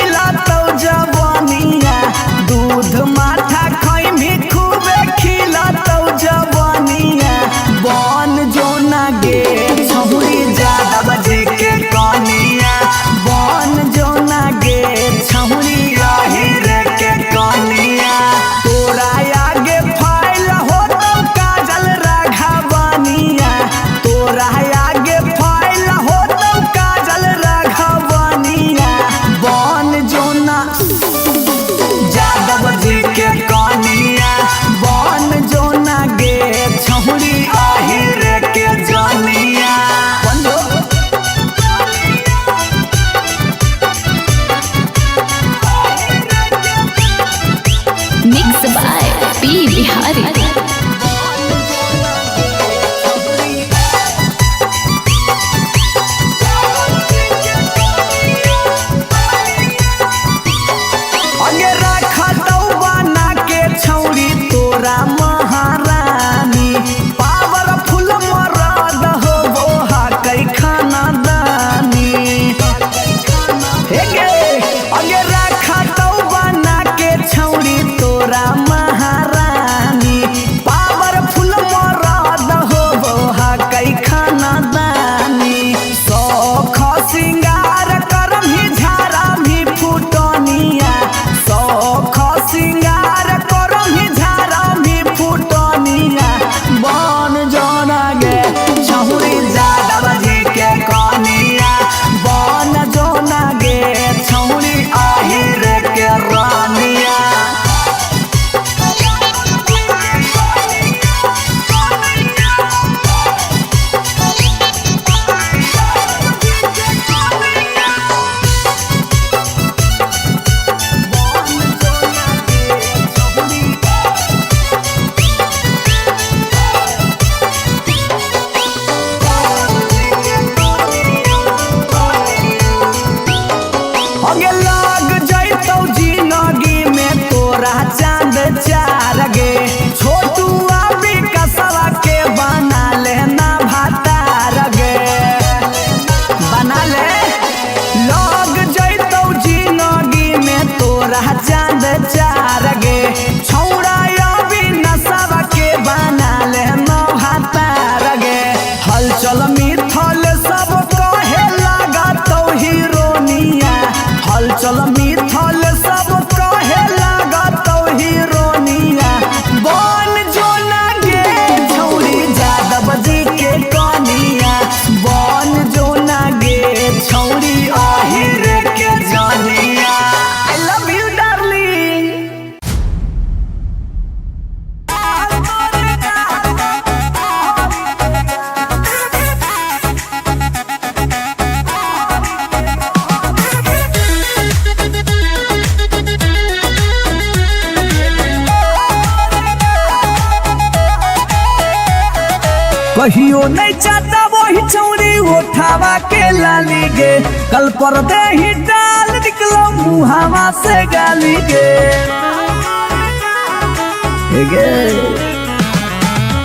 कहियो नहीं चाहता वही चौड़ी उठावा के लाली गे, कल पर दे ही डाल निकलो मुहावा से गाली गे।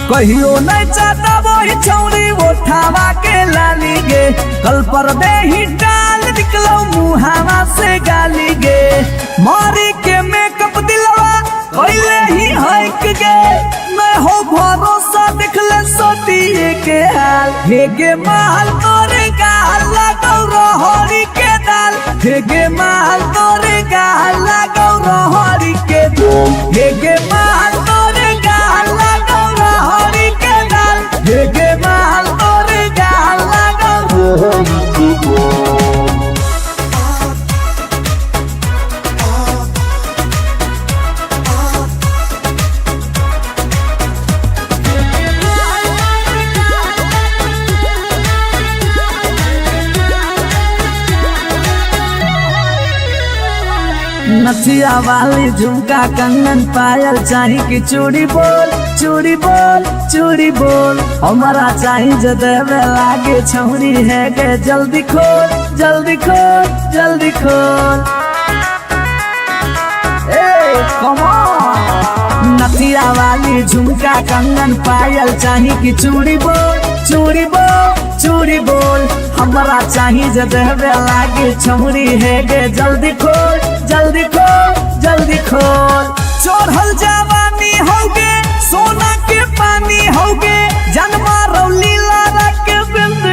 कहियो नहीं चाहता वही चौड़ी उठावा के लाली गे, कल पर दे ही डाल निकलो मुहावा से गाली गे। मारी के मेकअप दिलवा पहले ही हक गे, मैं हो भरोसा दिखले सोटिए के हाल। हे गे माल तोरे गाल लगौ रहरी के दाल, हे गे माल तोरे गाल लगौ रहरी के दाल, हे गे माल तोरे गाल लगौ रहरी के दाल, हे गे माल तोरे गाल लगौ रहरी के दाल। नथिया वाली झुमका कंगन पायल चाही कि चूड़ी बोल चूड़ी बोल चूड़ी बोल, हमारा चाही जो देवे लागे छौरी है गे, जल्दी खोल जल्दी खोल जल्दी खोल। Come on. नथिया वाली झुमका कंगन पायल चाही कि चूड़ी बोल चूड़ी बोल चूड़ी बोल, हमारा चाही जो देवे लागे छौरी है गे, जल्दी खोल जल्दी खोल जल्दी खोल। चढ़ल जवानी होगे सोना के पानी होगे, जन्मा रौली लारा के बिंद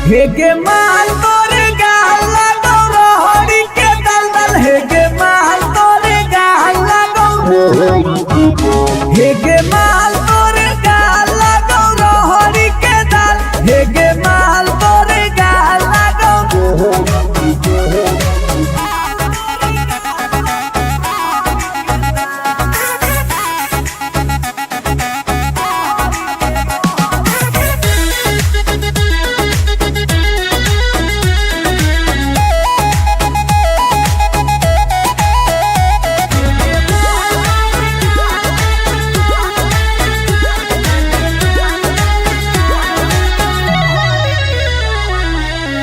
हे गे माल तोरे गाल लगौ रहरी के दलदल, हे गे माल तोरे गाल लगौ, हे गे माल तोरे गाल लगौ रहरी के दल, हे गे माल तोरे गाल लगौ।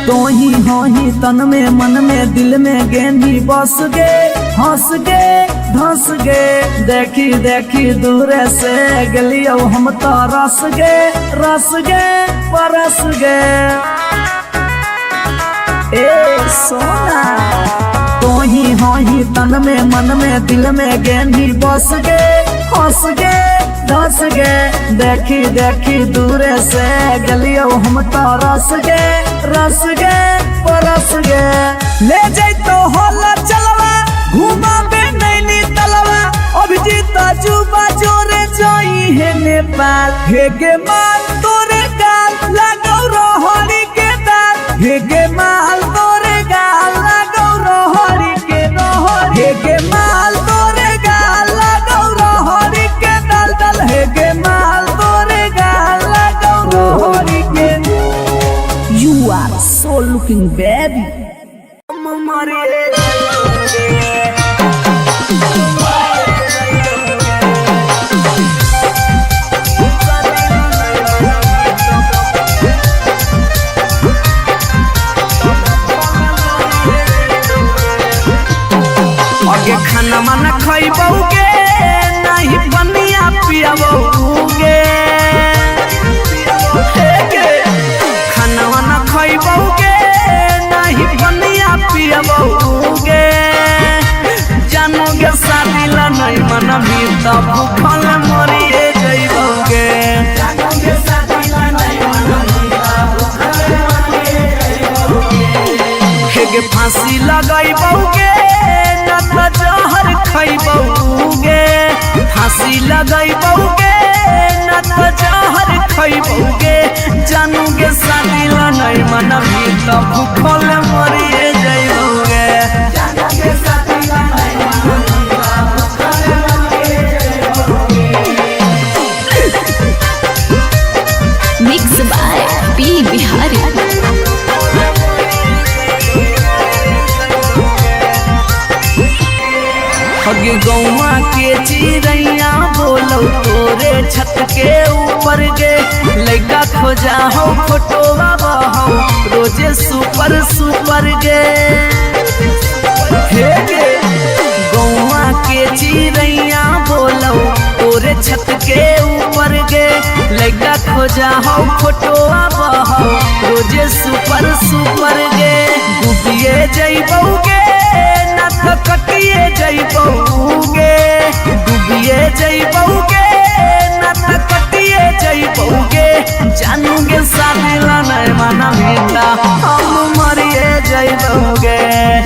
तोही होही तन में मन में दिल में गेंदी बस गे, हंस गे धंस गे, देखी देखी दूरे से गलियो हम तो रस गे परस गे। ए सोना तोही होही तन में मन में दिल में गेंदी बस गे, हंस गे धंस गे, देखी देखी दूरे से गलियो हम तो रस गे परस गे। ले जैतो होला चलवा घुमा बे नैनी तलवा, अभिजीत जुबा जोरे जोई है नेपाल, हे गे माल तोरे गाल लगौ रहरी के दाल, हे गे माल तोरे गाल लगौ रहरी के रहर, हे गे माल तोरे गाल लगौ रहरी के दलदल, हे गे माल तोरे गाल लगौ रहरी के। You are so looking baby. आगे खाना माना खइबौगे नहीं बनिया पियबौगे, खाना वाना खइबौगे नहीं बनिया पियबौगे, जानोगे शादी ला नहीं मनबी त भूखल मरिए जइबौगे, जानोगे शादी ला नहीं मनबी त भूखल मरिए जइबौगे। हेगे फांसी लगइबौगे न त जहर खइबौगे, फांसी लगइबौगे न त जहर खइबौगे, जानोगे शादी ला नहीं मनबी त भूखल मरिए जइबौगे, जानोगे शादी ला नहीं मनबी त भूखल मरिए जइबौगे। Mix by P Bihari. हगे गौवा के चिड़ैया बोलो तोरे छत के ऊपर गे लइका खोजा हो फोटोवा बहौ रोजे सुपर सुपर गे हे गे गौवा के चिड़ैया बोलो तोरे छत के ऊपर गे लइका खोजा हो फोटोवा बहौ रोजे सुपर सुपर गे डूबिए जइबौगे ना तो कटिए जइबौगे डूबिए जइबौगे ना तो कटिए जइबौगे जानूगे शादी ला नहीं माना बेटा हम मरिए जइबौगे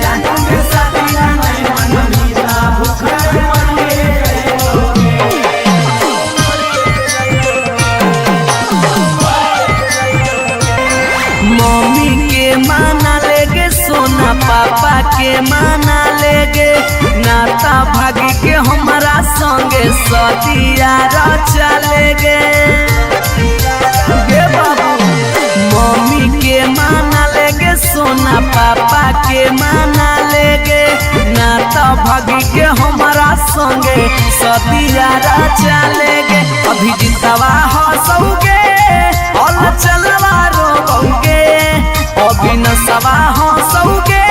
जानूगे शादी ला नहीं माना बेटा भूखा मरिए मम्मी के माना लेगे सोना पापा के माना लेगे नाता भागी के हमारा संगे सदिया चलेगे बाबू मम्मी के माना लेगे सोना पापा के माना लेगे नाता भागी के हमारा संगे सदिया चलेगे अभी जितवा हंसोगे और चलवा रोगे अभी नसवा हंसोगे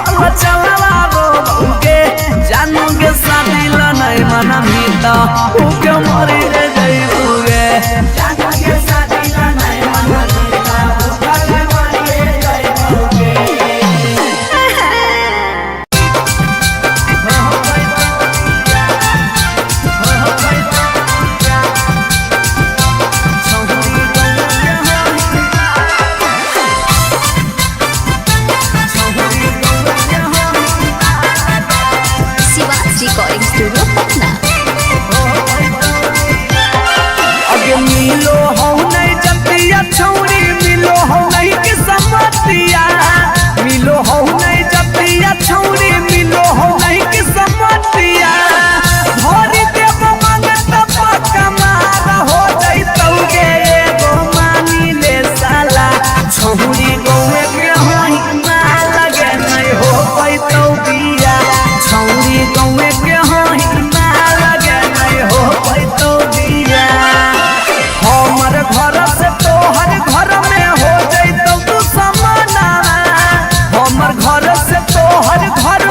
और चलवा रोगे जानोगे शादी ला नहीं मना मीता उके मरी जइबोगे जानोगे शादी ला नहीं मना मीता उके मरी जइबोगे रिकॉर्डिंग स्टूडियो पटना। अगे मिलो हो नहीं जतिया छौरी मिलो हो नहीं कि समतिया मिलो हो नहीं जतिया छौरी मिलो हो नहीं कि समतिया भरी देव मंगत पक्का मार हो जइतौगे एगो मानी ले साला छौरी गौवे के होई ना लगे नहीं हो पैतौ बिया छौरी गौवे के होई ना लगे नहीं हो पैतौ बिया हमर घर से तोहर घर में हो जइतौ तू समाना हमर घर से तोहर घर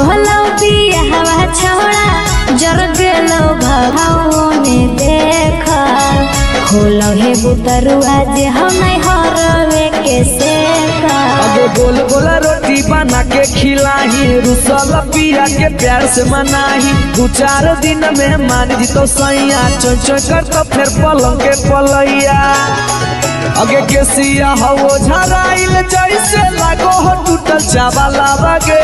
होलो बियाहवा छोड़ा जर गेलो भगाओ ने देखल होलो हे बुतरुआ जे हम नहीं हरवे के सेका अबे गोल गोल रोटी बना के खिलाही रुसल पिया के प्यार से मनाही 2-4 दिन में मान जी तो सैया चोय चोय कर तो फिर पलंग के पलैया अगे केसिया हो झराइल जैसे लागो हो टूटल चावला बगे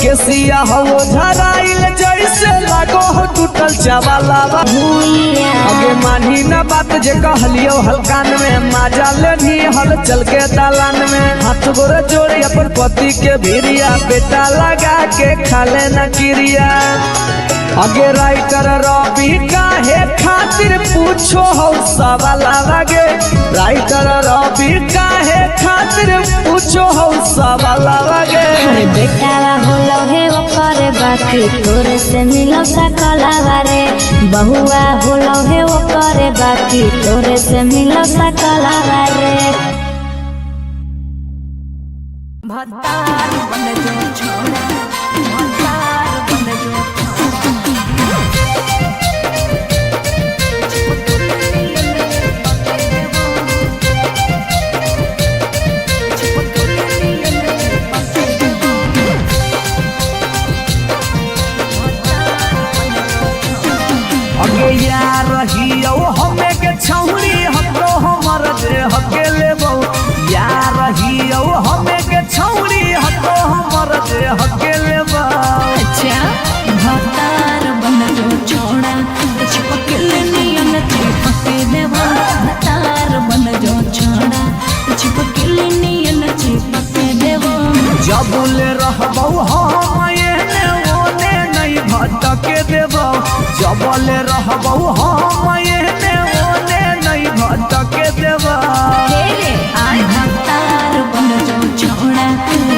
केसिया हो झराइल जैसे लागो हो टूटल चावला भुइया अगे मानी ना बात जे कहलियो हलकान में माजा लेनी हल चल के दालान में हाथ गोरे जोड़ी अपन पति के भिरिया बेटा लगा के खाले न किरिया अगे राइटर रवि काहे खातिर पूछो हो सवाल लगे राइटर रवि काहे खातिर पूछो हो सवाल लगे बेटावा होलो हे ओकर बाकी तोरे से मिलो सकलावा रे बहुआ होलो हे ओकर बाकी तोरे से मिलो सकलावा रे भतार बन जो छोड़ा भतार बन जो अगे यार रहियो हमें के छौरी हमरो हमर दे हकेले बहु यार रहियो हमें के छौरी हमरो हमर दे हकेले बहु अच्छा भतार बन जो छोड़ा चिपकल नियन चिपके देवा भतार बन जो छोड़ा चिपकल नियन चिपके देवा जबले रहबौ हम एने ओने नहीं भटके देबौ जबले रहबौ हम एने ओने नहीं भटके देबौ आय भतार बन जो छोड़ा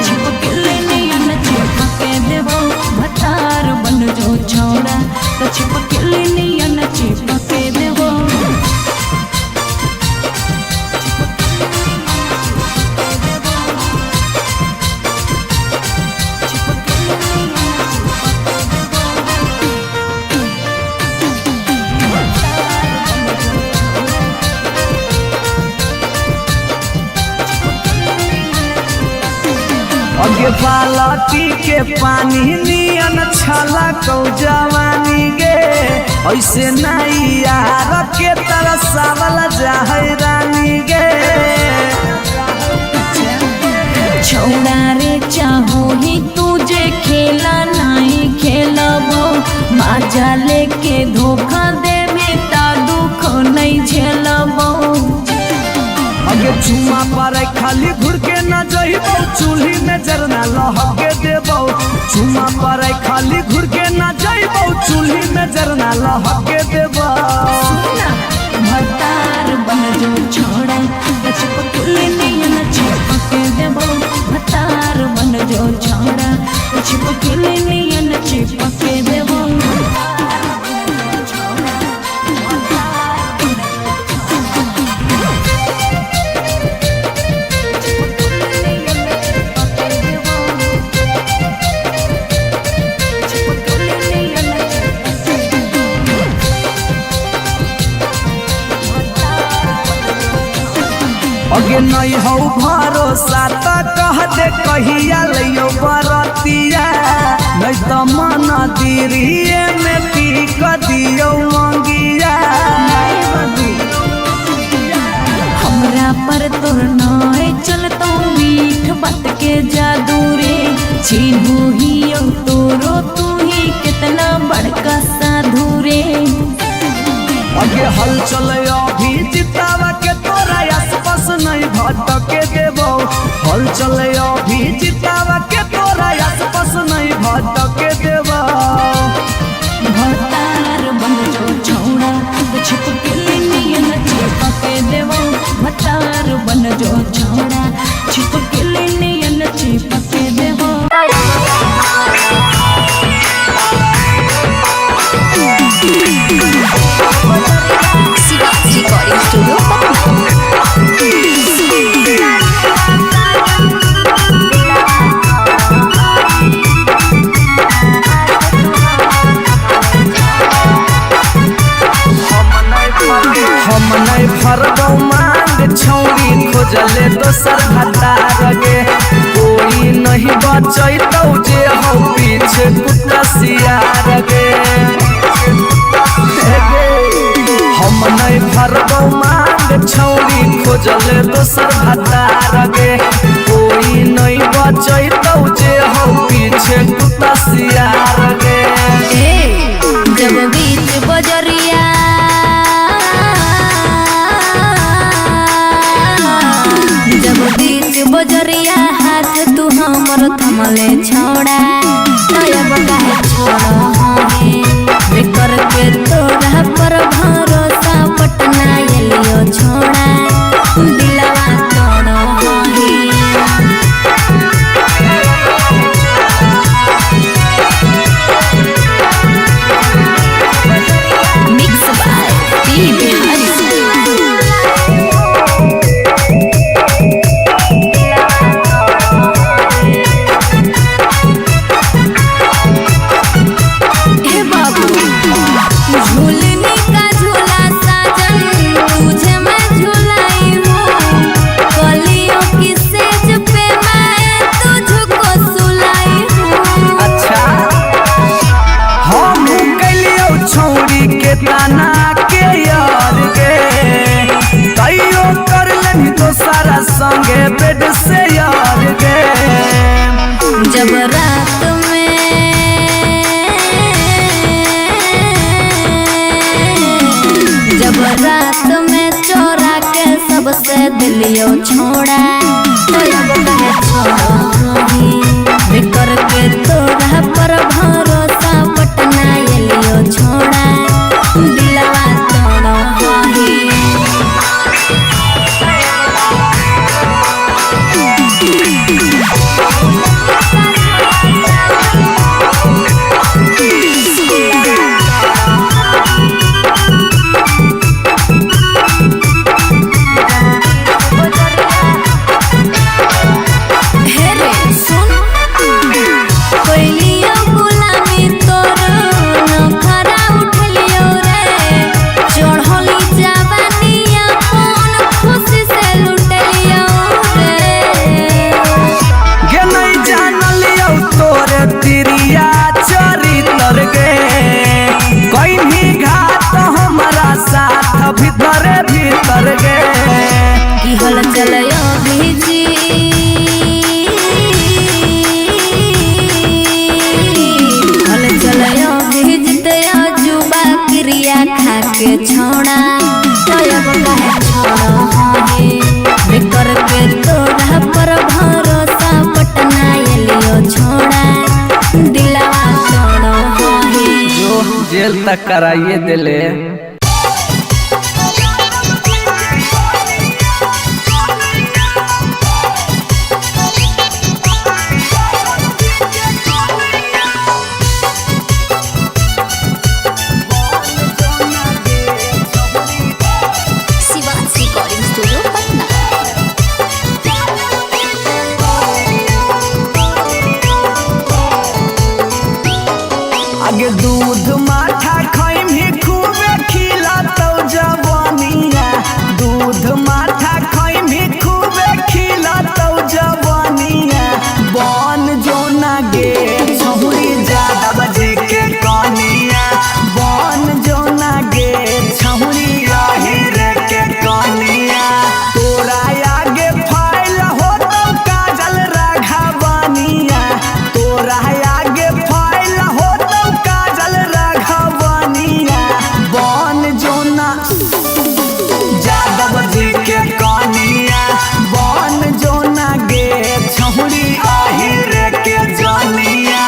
चिपकल नियन चिपके देवा भतार बन जो छोड़ा चिपकल नियन चिपके देवा अगे बालटी के पानी नियन छला कौ जवानी गे ऐसे नहीं यार के तरसावल जाहै रानी गे छोड़ा रे चाहो ही तुझे खेला नहीं खेलबो माजा लेके धोखा दे बेटा दुख नहीं झेलबो अगे चुमा पर खाली घुर के न जइबौ चूल्ही में जरना लहके देबौ चुमा पर खाली घुर के न जइबौ चूल्ही में जरना लहके देबौ भतार बन जो छोड़ा चिपकल नियन चिपके देबो भतार बन जो छोड़ा चिपकल नियन चिपके देबो अगे नहीं हो भरोसा त कह दे कहिया लियो बरतिया नहीं तो मन दिरिए में पीक दियो मंगिया हमरा पर तोर नाय चलतो मीठ बात के जादू रे छीनू ही तोरो तू ही कितना बड़का साधु रे अगे हल चले अभी जितावा के तोरा आसपास नहीं भटके देबो हल चले अभी जितावा के तोरा आसपास नहीं भटके देबो भतार बन जो छोड़ा चिपकल नियन चिपके देबो भतार बन जो छोड़ा चिपकल नियन चिपके देबो रिकॉर्डिंग स्टूडियो खोजले दोसर भतार गे कोई नहीं बचैतौ जे हो पीछे कुत्ता सियार गे हम नहीं भरबौ मांग छौरी खोजले दोसर भतार गे कोई नहीं बचैतौ जे हो पीछे कुत्ता सियार गे जब बीच बजरिया जब बीच बजरिया हाथ तू हमर थमले छोड़ा तब काहे छोड़ बेकर के तोरा पर भरोसा पटना एलियो छोड़ा दिलवा तोड़ो मिक्स बाय पी बिहारी ताना के यार गे तैयो कर लेनी तो सारा संगे बेड से यार गे जब रात में चोरा के सबसे दिलियो छोड़ा बेकर के तोरा पर भरोसा पटना एलियो छोड़ा दिलवा तोड़ो भीतर गे की हल चलयो भेजी हल चलयो भेजते जुबा क्रिया खा के छोड़ा तब काहे छोड़ो बेकर के तोरा पर भरोसा पटना एलियो छोड़ा दिलवा तोड़ो जो जेल तक कराइए दिले आगे दूध माठा खाइम ही खूबे खिलातौ जवानिया दूध माठा खाइम ही खूबे खिलातौ जवानिया बन जोना गे छहुरी ज्यादा बजे के कनिया बन जोना गे छहुरी आहिर के कनिया तोरा आगे फाइल होतौ काजल राघवानिया तोरा आगे फाइल होतौ काजल राघवानिया बन जोना यादव जी के कनिया बन जोना गे छहुरी आहिर के जनिया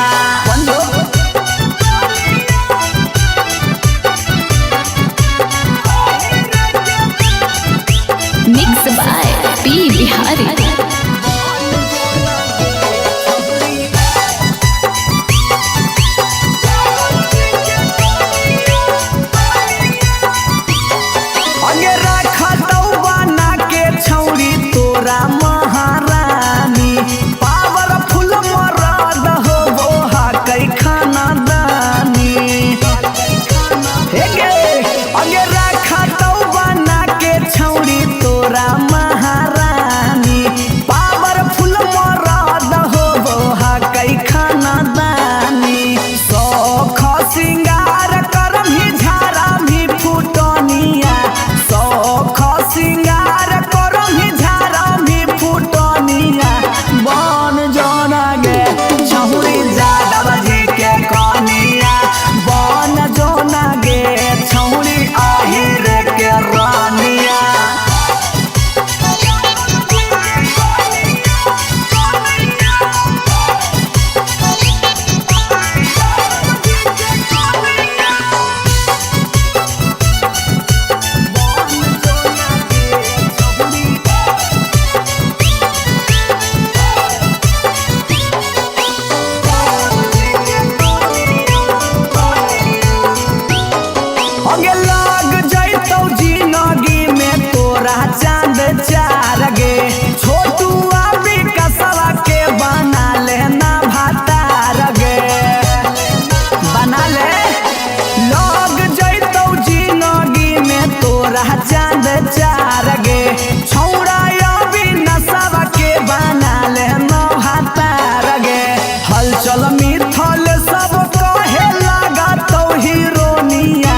हलचल मिथल सब कहे लगा तो हीरोनिया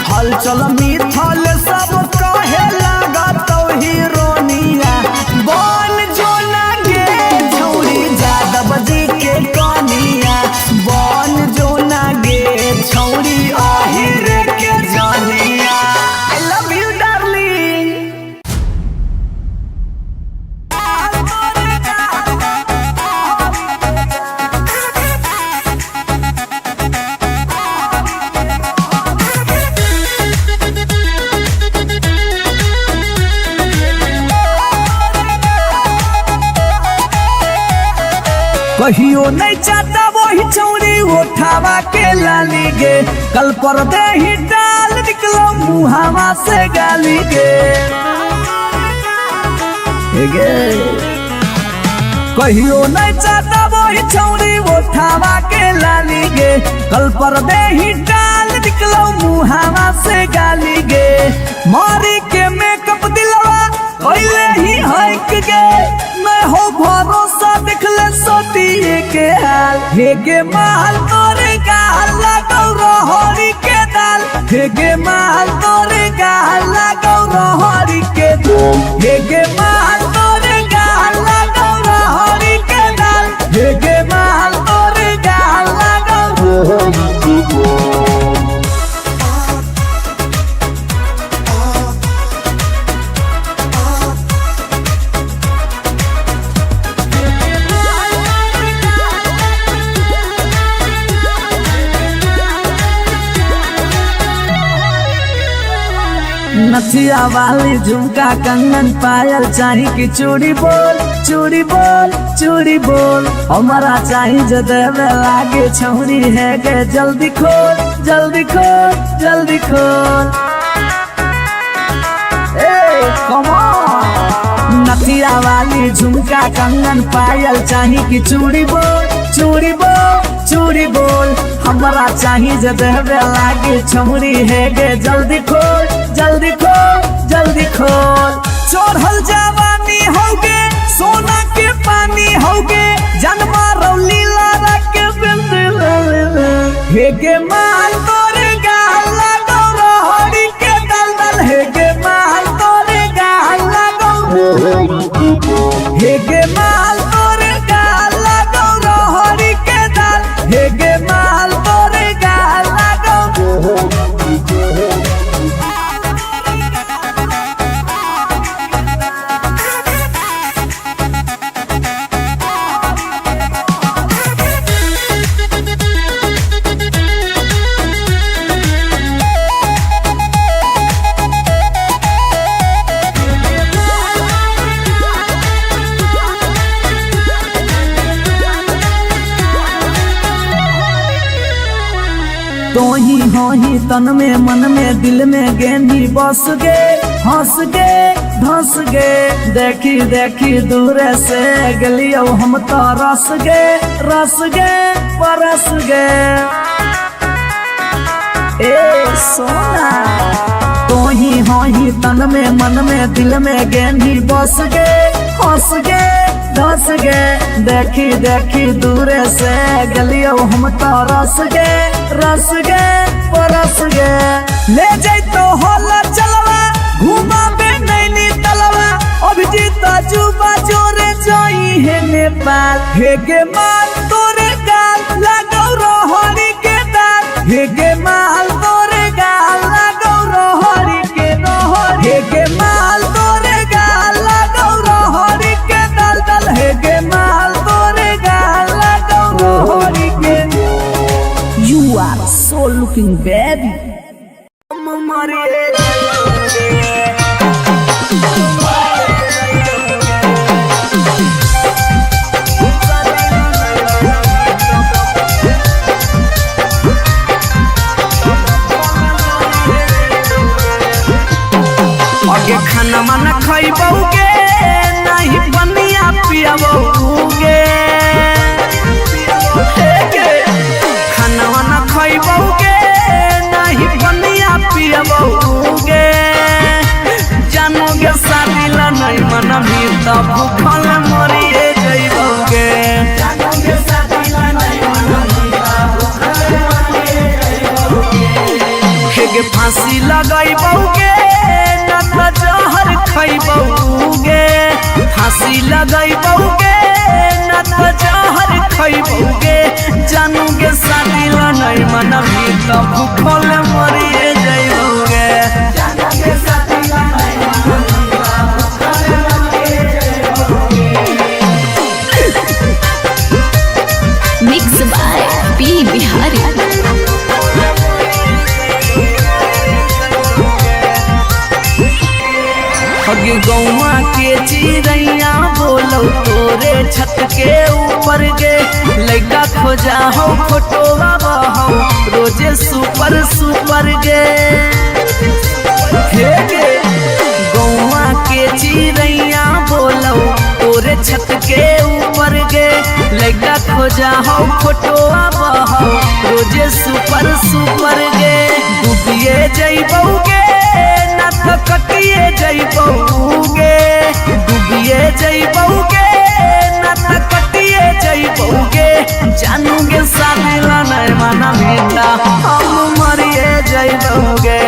हलचल मिथल सब कहे लगा तो हीरोनिया बन जो ना गे छौरी यादव जी के कनिया बन जो ना गे छौरी आहिर के जानिया आई लव यू डार्लिंग। कहियो नहीं चाहता वही छौरी उठावा के लाली गे कल पर दे ही डाल निकलो मुहावा से गाली गे कहियो नहीं चाहता वही छौरी उठावा के लाली गे कल पर दे ही डाल निकलो मुहावा से गाली गे मारी के मेकअप दिलवा कोइले ही हक गे मैं हो भरोसा दिखले सोतिए के हाल हे गे माल तोरे गाल लगौ रहरी के दाल हे गे माल तोरे गाल लगौ रहरी के दाल हे गे माल तोरे गाल लगौ रहरी के दाल हे गे माल तोरे गाल लगौ रहरी के दाल। नथिया वाली झुमका कंगन पायल चाही कि चूड़ी बोल चूड़ी बोल चूड़ी बोल हमारा चाही जो देवे लागे छौरी है गे जल्दी खोल जल्दी खोल जल्दी खोल कम ऑन। नथिया वाली झुमका कंगन पायल चाही कि चूड़ी बोल चूड़ी बोल चूड़ी बोल हमारा चाही जो देवे लागे छौरी है गे जल्दी खोल जल्दी खोल जल्दी खोल। चढ़ल जवानी होगे सोना के पानी होगे जन्मा रौली लारा के बिंद हे गे माल तोरे गाल लगौ रहरी के दलदल हे गे माल तोरे गाल लगौ हे गे माल तोरे गाल लगौ रहरी के दल हे गे माल तोरे गाल लगौ। तो ही हो ही तन में मन में दिल में गेंदी बस गे हंस गे धंस गे देखी देखी दूर से गलियो हम तो रस गे परस गे ए सोना तो ही हो ही तन में मन में दिल में गेंदी बस गे हंस गे धस गे देखी देखी दूर से गलियो हम तो रस गे परस गे ले जैतो होला चलवा घुमा बे नैनी तलवा अभिजीत जुबा जोरे जोई है नेपाल हे गे माल तोरे गाल लगौ रहरी के दाल हे गे माल तोरे गाल लगौ रहरी के रहर हे गे माल तोरे गाल लगौ रहरी के दल हे गे माल तोरे गाल लगौ रहरी के। You are so looking baby. आगे खाना माना खइबौगे नहीं बनिया पियबौगे खाना वाना खइबौगे नहीं बनिया पियबौगे जानोगे शादी ला नहीं मनबी तब भूखल मरिए जइबौगे जानोगे शादी ला नहीं गे फांसी लगैबौगे न त जहर खैबौगे फांसी लगैबौगे न त जहर खैबौगे जानू गे शादी ल नहीं मनबी त भूखल मरिए जइबौगे जानू गे शादी ल नहीं मनबी त भूखल मरिए जइबौगे। Mix by P Bihari. हगे गौवा के चिड़ैया बोलो तोरे छत के ऊपर गे लइका खोजा हो फोटोवा बहो रोजे सुपर सुपर गे हे गे गौवा के चिड़ैया बोलो तोरे छत के ऊपर गे लइका खोजा हो फोटोवा बहो रोजे सुपर सुपर गे डूबिए जइबौगे ना तो कटिए जइबौगे डूबिए जइबौगे ना तो कटिए जइबौगे जानूगे शादी ल नहीं मनबी त हम मरिए जइबौगे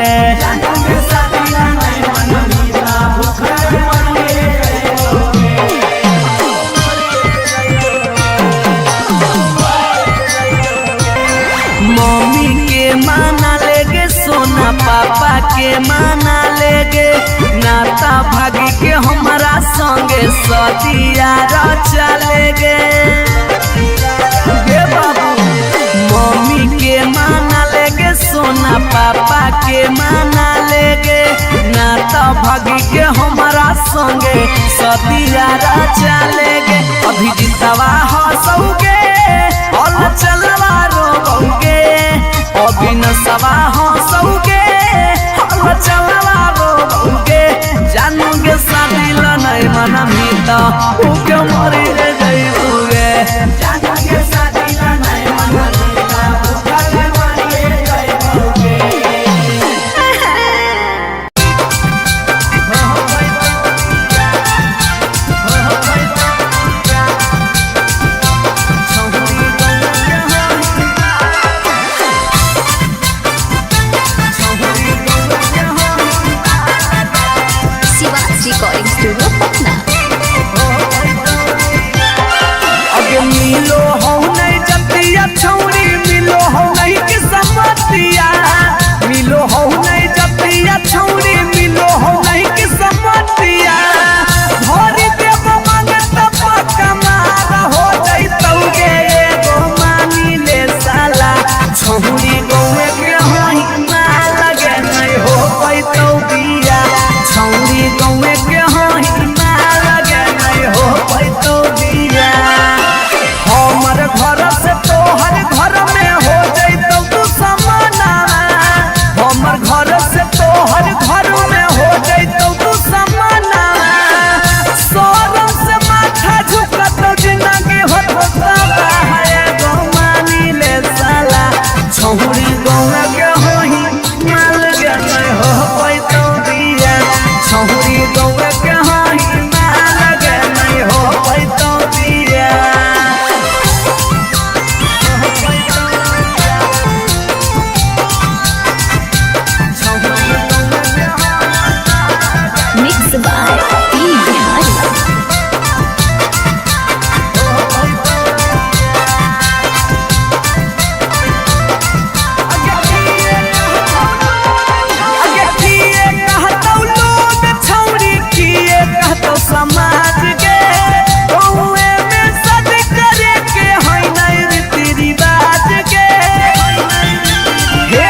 जानूगे शादी ल नहीं मनबी त भूखल मरिए मम्मी के माना लेगे सोना पापा के माना लेगे नाता भागी के हमारा संगे सदिया चलेगे बाबू मम्मी के माना लेगे सोना पापा के माना लेगे नाता भागी के हमारा संगे सदिया चलेगे अभी जितवा हंसोगे और चलवा रोगे अभी न सवा हंसोगे और चलवा रोगे जानूगे शादी ल नहीं मनबी त भूखे मरी जइबौगे जानूगे शादी ल नहीं मनबी त भूखल मरी जइबौगे। Recording studio Patna. अगे मिलो हो नहीं जतिया छौरी मिलो हो नहीं कि समतिया मिलो हो नहीं जतिया छौरी मिलो हो नहीं कि समतिया भरी देव मांगे त पक्का मार हो जइतौगे एगो मानी ले साला छौरी गौवे के होई ना लगे नहीं हो पैतौ बिया छौरी गौवे के होई ना लगे नहीं हो पैतौ बिया हमर घर से तोहर घर में हो जइतौ तू समाना हमर घर से तोहर घर में हो जइतौ तू समाना सोरम से माथा झुकतौ जिंदगी होता है गो मानी ले साला छौरी गौवे के होई ना लगे नहीं हो पैतौ बिया छौरी गौवे के होई ना लगे नहीं हो पैतौ बिया। मिक्स बाय पी बिहारी। अगे किए कहतौ लोग छौरी किए कहतौ समाज के कौए में सद करे के है नहीं रीति रिवाज के हे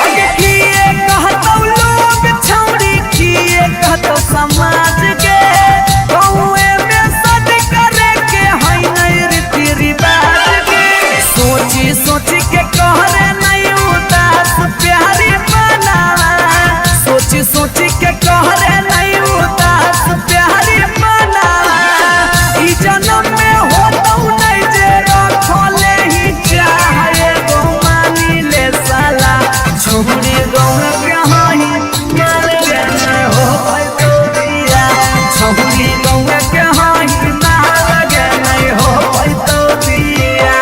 अगे किए कहतौ लोग छौरी किए कहतौ समाज के कौए में सद करे के है नहीं रीति रिवाज के सोची सोची के कहरे नहीं उदास प्यारी बनावा सोची सोची के कहरे नहीं उदास प्यारी बनावा ई जन्म में होतौ नहीं जे रखले ही चाहे गो मानी ले साला छौरी गौवे के होई मार गे नहीं हो पैतौ बिया छौरी गौवे के होई मार गे नहीं हो पैतौ बिया।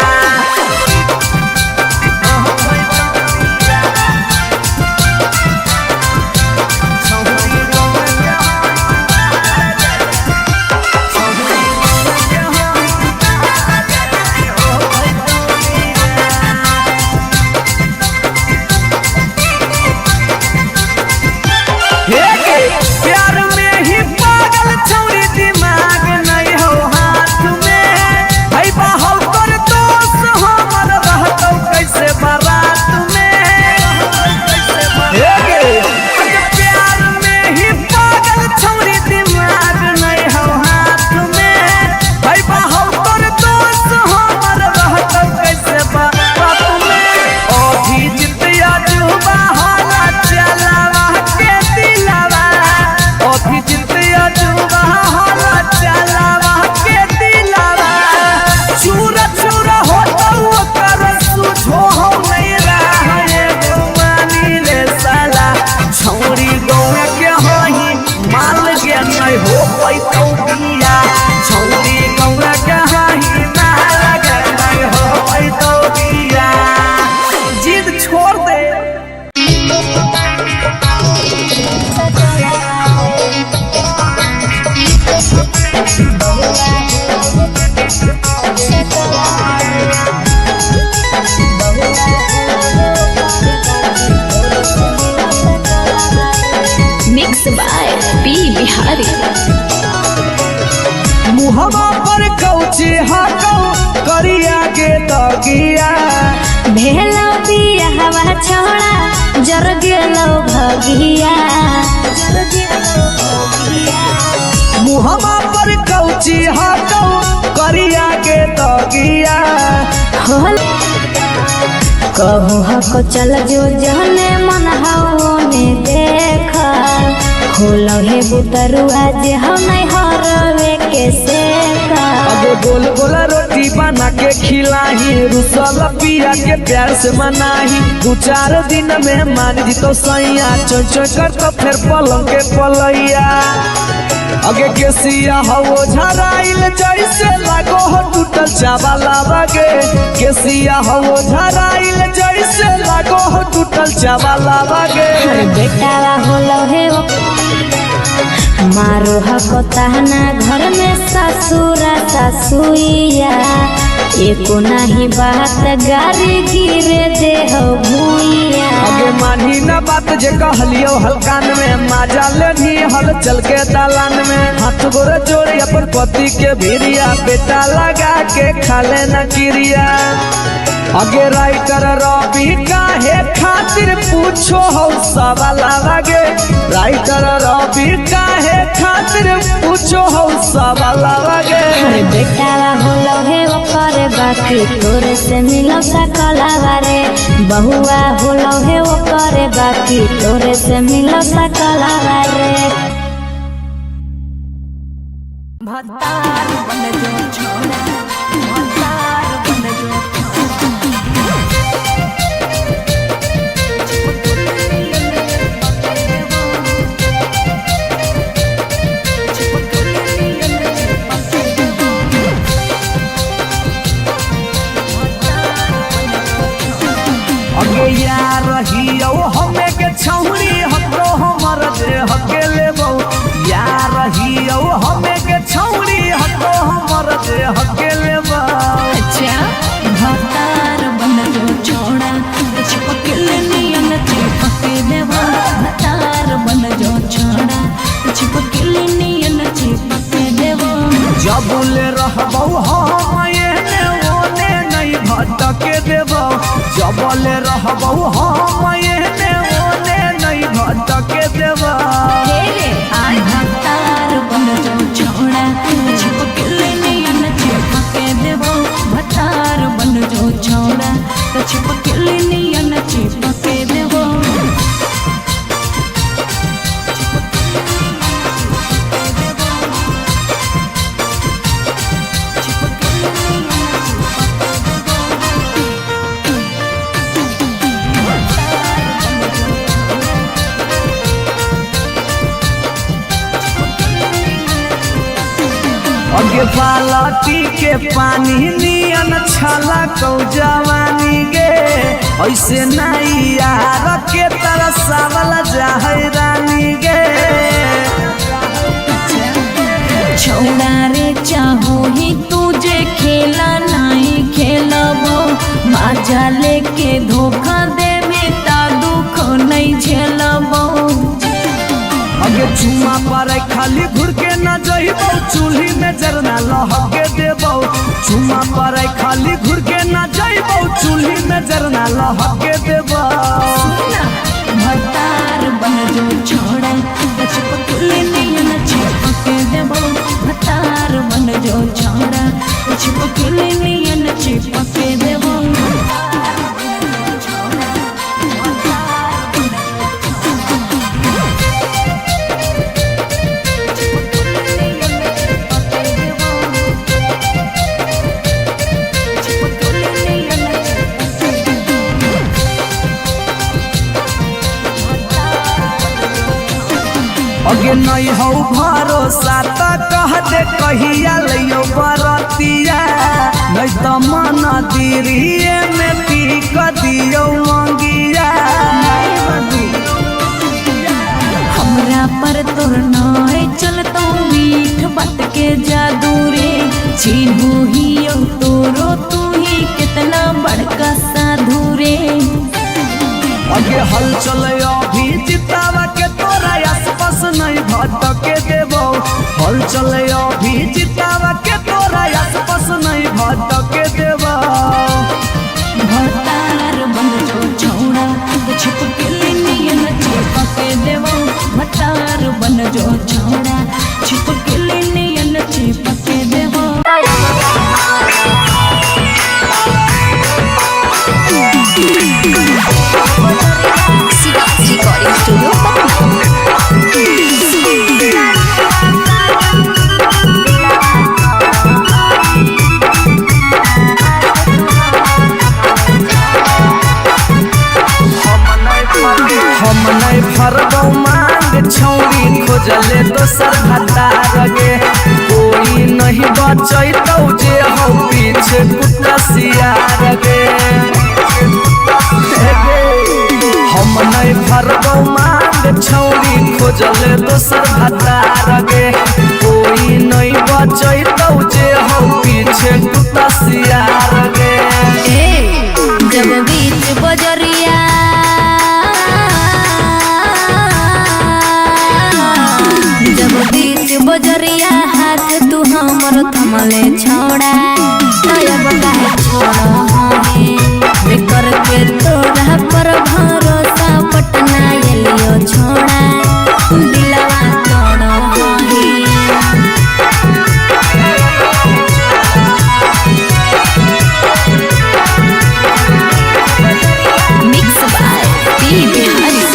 होल कहूँ हको चल जो जहने मन हवने देख होल हे बुतरुआ जे हम नहीं हरवे के सेका अबे गोल गोला रोटी बना के खिलाही रुसल पिया के प्यार से मनाही 2-4 दिन में मान जी तो सैया चोय चोय कर तो फिर पलंग के पलैया अगे केसिया हवो झराइल जैसे लागो हो टूटल चावला बगे केसिया हवो झराइल जैसे लागो हो टूटल चावला बगे बेटा होल हे मारो हको ताहना घर में ससुरा ससुइया एको नहीं बात गारी गिरे दे हो भूइया अगे मानी न बात जे कहलियो हलकान में माजा लेनी हल चल के दालान में हाथ गोरे जोड़े अपन पति के भिरिया बेटा लगा के खाले न किरिया अगे राइटर रवि काहे खातिर पूछो हो सवाल आगे राइटर रवि काहे खातिर पूछो हो सवाल आगे बेटा होलो हे ओकर बाकी तोरे से मिलो सकलावा रे बहुआ होलो हे ओकर बाकी तोरे से मिलो सकलावा रे भतार बन जो छोड़ा भतार बन जो अगे यार रहियो हमें के छौरी हमरो हमर दे हके लेबो यार रहियो हमें के छौरी हमरो हमर दे हके लेबो अच्छा भतार बन जो छोड़ा चिपक नियन चिपक देवा भतार बन जो छोड़ा चिपक नियन चिपक देवा जब ले रहबो हम एने ओने नहीं भटके देबो जब ले रहबो हम एने ओने नहीं भटके देबो भतार बन जो छोड़ा चिपक नियन चिपक देवा भतार बन जो छोड़ा चिपक नियन चिपक देवा अगे बालटी के पानी नियन छला कौ जवानी गे ऐसे नहीं यार के तरसावल जाहै रानी गे छोड़ा रे चाहो ही तुझे खेला नहीं खेलबो माजा लेके धोखा दे बेटा दुख नहीं झेलबो अगे चुमा पर खाली घुर के न जइबो चूल्ही में जरना लहके देबो चुमा पर खाली घुर के न जइबो चूल्ही में जरना लहके देबो भतार बन जो छोड़ा चिपक नियन चिपक देबो भतार बन जो छोड़ा चिपक नियन चिपक देबो अगे नहीं हो भरोसा तो कह दे कहिया लियो बरतिया नहीं तो मन दिरिए में पी क दियो मंगिया हमरा पर तोर नाय चलतो मीठ बात के जादू रे चिन्हू ही तोरो तू ही कितना बड़का साधु रे अगे हल चले अभी जितावा के तोरा आसपास नहीं भटके देबो हल चले अभी जितावा के तोरा आसपास नहीं भटके देबो भतार बन जो छोड़ा चिपक नियन चिपक देबो भतार बन जो छोड़ा चिपक नियन चिपक देबो रिकॉर्डिंग स्टूडियो हम नहीं फरबौ मांग छौरी खोजले दोसर भतार गे कोई नहीं बचैतौ जे हौ पीछे कुत्ता सियार गे हम नहीं फरबौ मांग छौरी खोजले दोसर भतार गे कोई नहीं बचैतौ जे हौ पीछे कुत्ता सियार गे जब बीच बजरिया बजरिया हाथ तू हमर थमले छोड़ा तब काहे छोड़ो हमें बेकर के तोरा पर भरोसा पटना एलियो छोड़ा दिलवा तोड़ो हमें मिक्स बाय पी बिहारी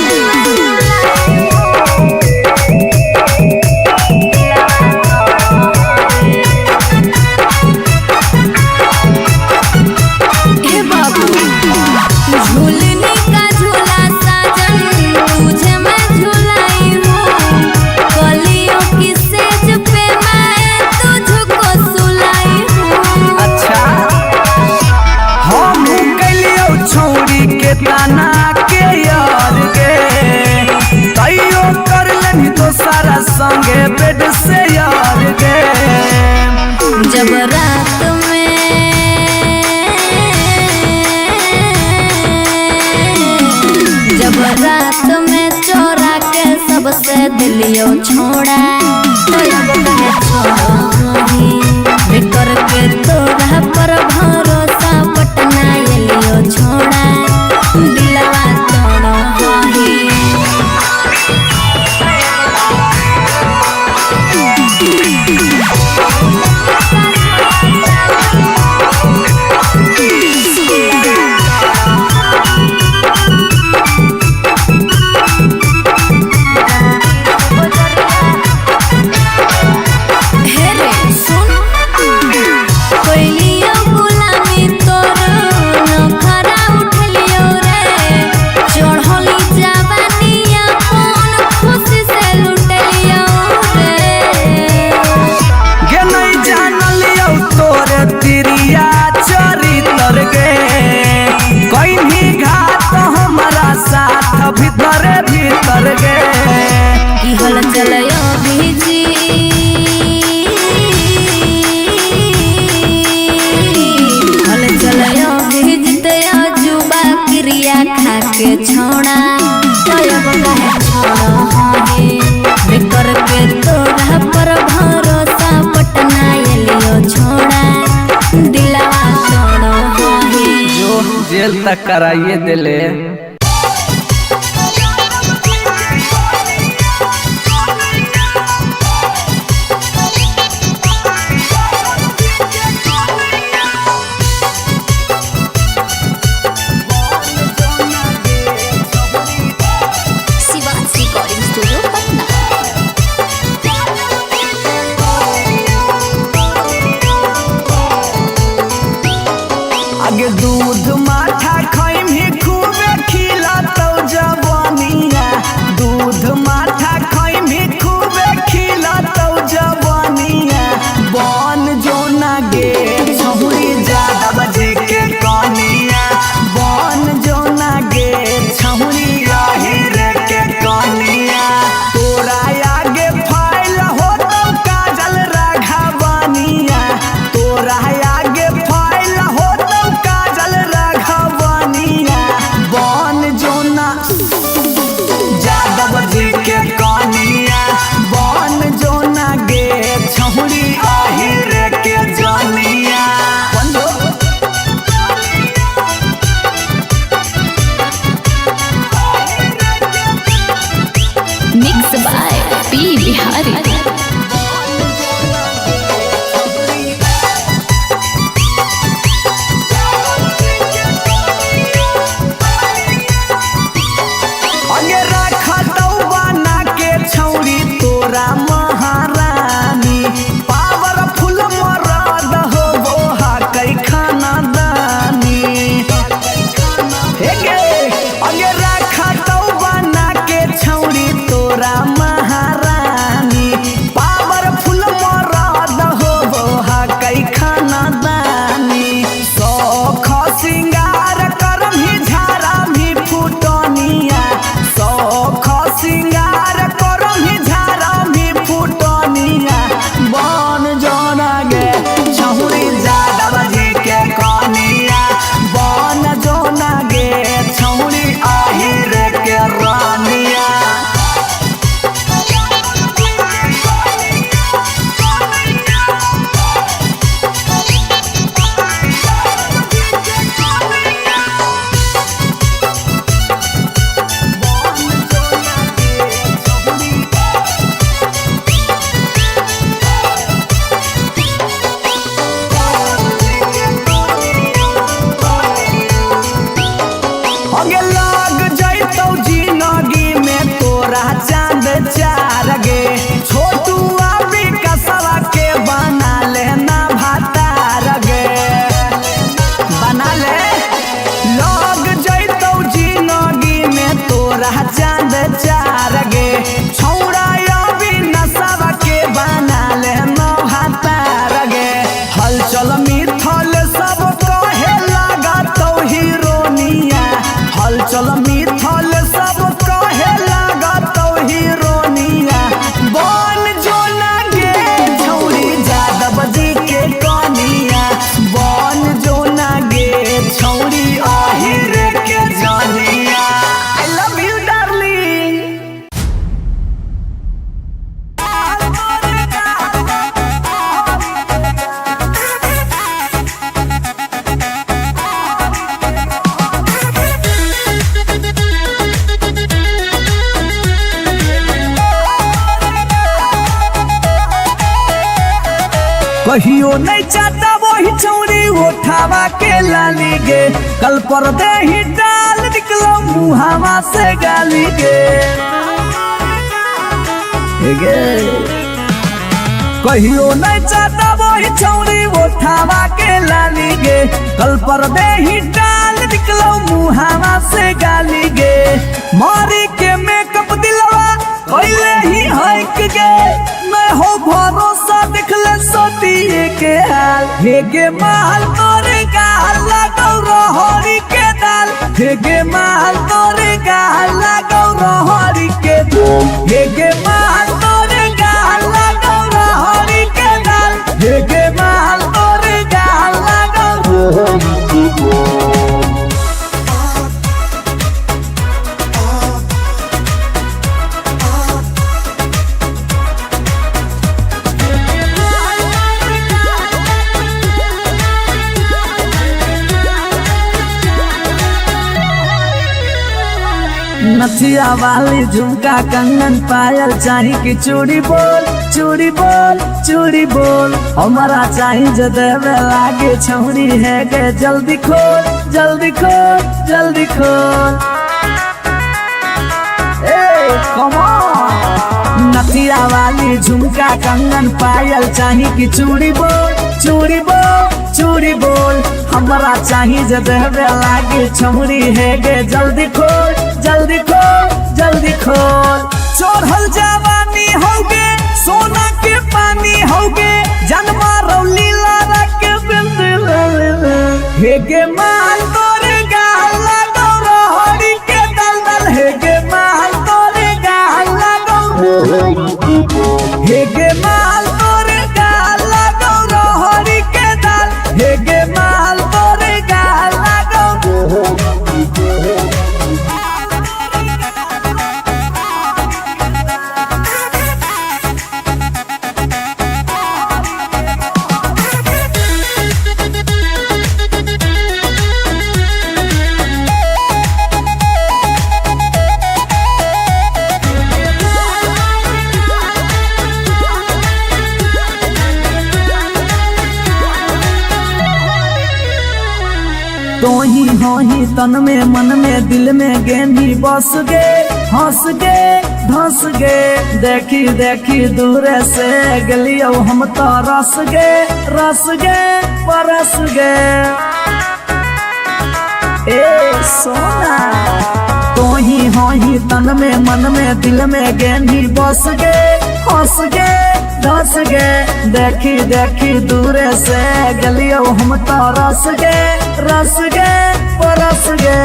ताना के यार गे तैयो कर लेनी तो सारा संगे बेड से यार गे जब रात में चोरा के सबसे दिलियो छोड़ा छोड़ो बेकर के तोरा पर भरोसा पटना एलियो छोड़ा दिलवा तोड़ो भीतर भीतर गे की हल चलयो भीजी हल चलयो भीजते जुबा क्रिया खा के छोड़ा तब काहे छोड़ो हमें बेकर के तोरा पर भरोसा पटना एलियो छोड़ा दिलवा तोड़ो हमें जो जेल तक कराइए दिले आगे दूध माठा खाइम ही खूबे खी चल मिथल सब कहे लगा तो हीरोनिया बन जो ना गे छौरी यादव जी के कनिया बन जो ना गे छौरी आहिर के जानिया। I love you darling. कहियो नहीं चाहता वही चौड़ी उठावा के लाली गे कल पर दे ही डाल निकलो मुहावा से गाली गे कहियो नहीं चाहता वही चौड़ी उठावा के लाली गे कल पर दे ही डाल निकलो मुहावा से गाली गे मारी के मेकअप दिलवा पहले ही हक गे मैं हो भरोसा दिखले सोतिए के हाल हेगे माल तोरे गाल लगौ रहरी के दाल हेगे माल तोरे गाल लगौ रहरी के दाल हेगे माल तोरे गाल लगौ रहरी के दाल हेगे माल तोरे गाल लगौ रहरी के दाल। नथिया वाली झुमका कंगन पायल चाही की चूड़ी बोल चूड़ी बोल चूड़ी बोल हमारा चाही जो देवे लागे छौरी है गे जल्दी खोल जल्दी खोल जल्दी खोल। कम ऑन नथिया वाली झुमका कंगन पायल चाही की चूड़ी बोल चूड़ी बोल चूड़ी बोल हमारा चाही जो देवे लागे छौरी है गे जल्दी खोल जल्दी खोल जल्दी खोल। चढ़ल जवानी होगे सोना के पानी होगे जन्मा रौली लारा के बिंद हेगे माल तोरे गाल लगौ रहरी के दलदल हेगे माल तोरे गाल लगौ हेगे माल तोरे गाल लगौ रहरी के दल हेगे माल तोरे गाल लगौ। तोही होही तन में मन में दिल में गेंदी बस गे हंस गे धंस गे देखी देखी दूर से गलियो हम तो रस गे परस गे। ए सोना तोही होही तन में मन में दिल में गेंदी बस गे हंस गे धंस गे देखी देखी दूर से गलियो हम तो रस गे परस गे।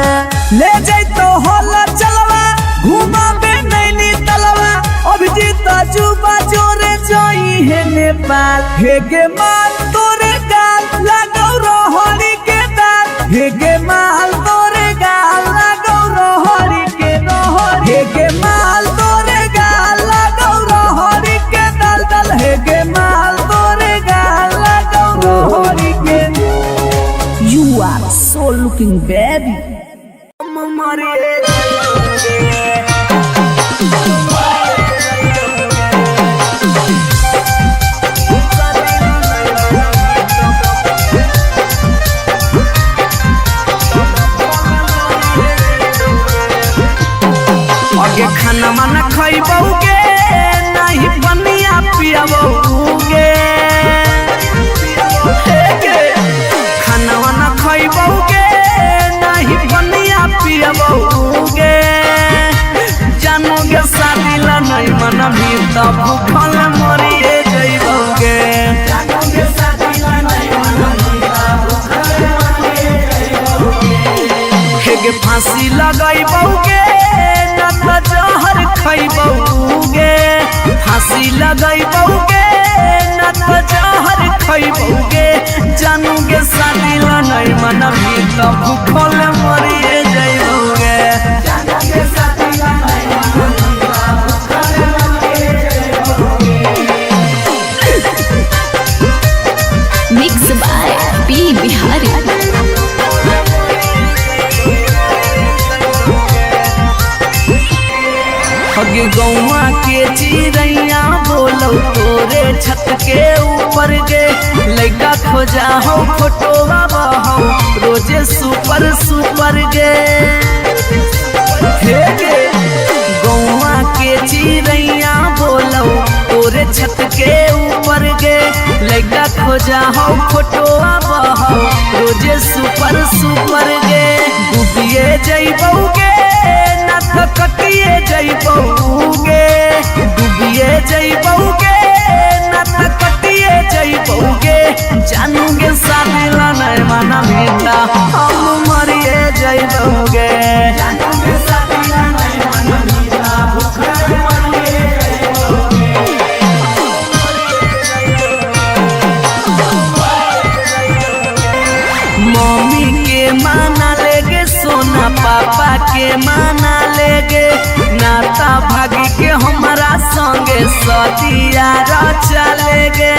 ले जैतो होला चलवा घुमा बे नैनी तलवा अभिजीत जुबा जोरे जोई है नेपाल हेगे माल तोरे गाल लगौ रहरी के दाल हेगे माल तोरे गाल लगौ रहरी के रहरी हेगे माल तोरे गाल लगौ रहरी के दल दल हेगे माल तोरे गाल लगौ रहरी के। You are so looking baby. आगे खाना माना खइबौगे नहीं बनिया पियबौगे खाना वाना खइबौगे नहीं बनिया पियबौगे जानोगे शादी ला नहीं मनबी तो भूखल मरिए जइबौगे जानोगे शादी ला नहीं मनबी तो भूखल मरिए जइबौगे। के फांसी लगैबौगे न त जहर खैबौगे फांसी लगैबौगे न त जहर खैबौगे जानूगे शादी ला नहीं मनबी त भूखल मरिए जइबौगे जानूगे शादी ला नहीं मनबी त भूखल मरिए जइबौगे। Mix by P Bihari. हगे गौवा के चिड़ैया बोलो तोरे छत के ऊपर गे लइका खोजा हो फोटोवा बहो रोजे सुपर सुपर गे हे गे गौवा के चिड़ैया बोलो तोरे छत के ऊपर गे लइका खोजा हो फोटोवा बहो रोजे सुपर सुपर गे डूबिए जइबौगे न त कटिए जइबौगे डूबिए जइबौगे न त कटिए जइबौगे जानूगे शादी ला नहीं मनबी त हम मरिए जइबौगे जानूगे शादी ला नहीं मनबी त भूखल मरिए मम्मी के माना लेगे सोना पापा के माना लेगे नाता भागी के हमारा संगे सदिया चलेगे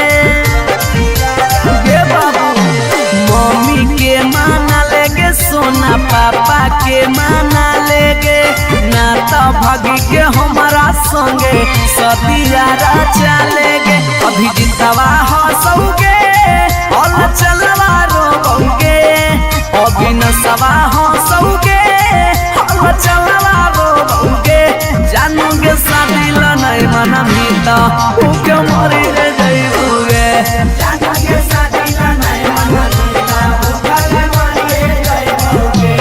गे बाबू मम्मी के माना लेगे सोना पापा के माना लेगे नाता भागी के हमारा संगे सदिया चलेगे अभी जितवा हंसोगे और चलवा रोगे अभी नसवा हंसोगे और चलवा रोगे जानूगे शादी ला नहीं मनबी त भूखे मरी जइबौगे जानूगे शादी ला नहीं मनबी त भूखल मरी जइबौगे।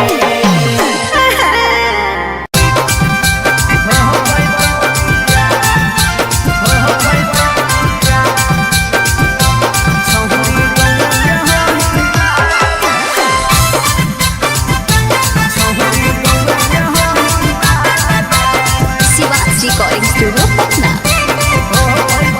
Shivaji recording studio Patna.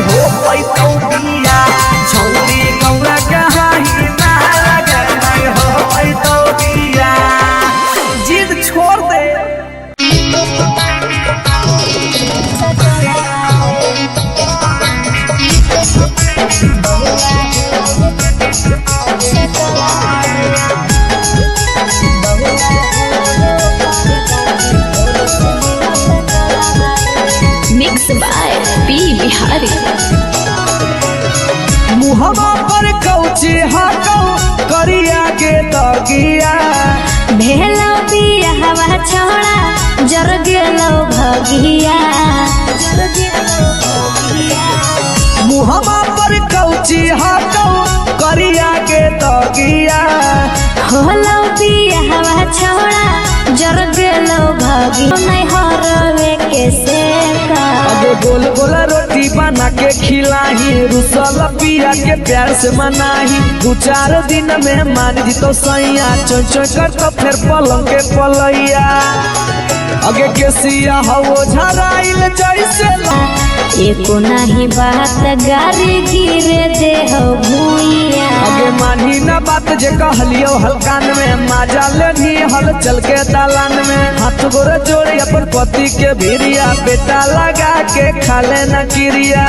नहीं हो पैतो बिया छौरी गौरा कहाही ना लगे नहीं हो पैतो बिया जिद छोड़ दे मिक्स बाय पी बिहारी। मुहमा पर कौची हाकौ करिया के तगिया भेलो बिया हवा छोड़ा जर गेलो भगिया मुहमा पर कौची हाकौ करिया के तगिया होलो बिया हवा छोड़ा जर गेलो भगिया नहीं हरवे के सेका अबे गोल गोल रोटी बना के खिलाही रुसल पिया के प्यार से मनाही 2-4 दिन में मान जी तो सैया चोय चोय कर तो फिर पलंग के पलैया अगे केसिया हवो झराइल जैसे एको नहीं बात गारी गिरे दे हो भूइया अगे मानी ना बात जे कहलियो हलकान में माजा लेनी हल चल के दालान में हाथ गोरे जोड़ी अपन पति के भिरिया बेटा लगा के खाले न किरिया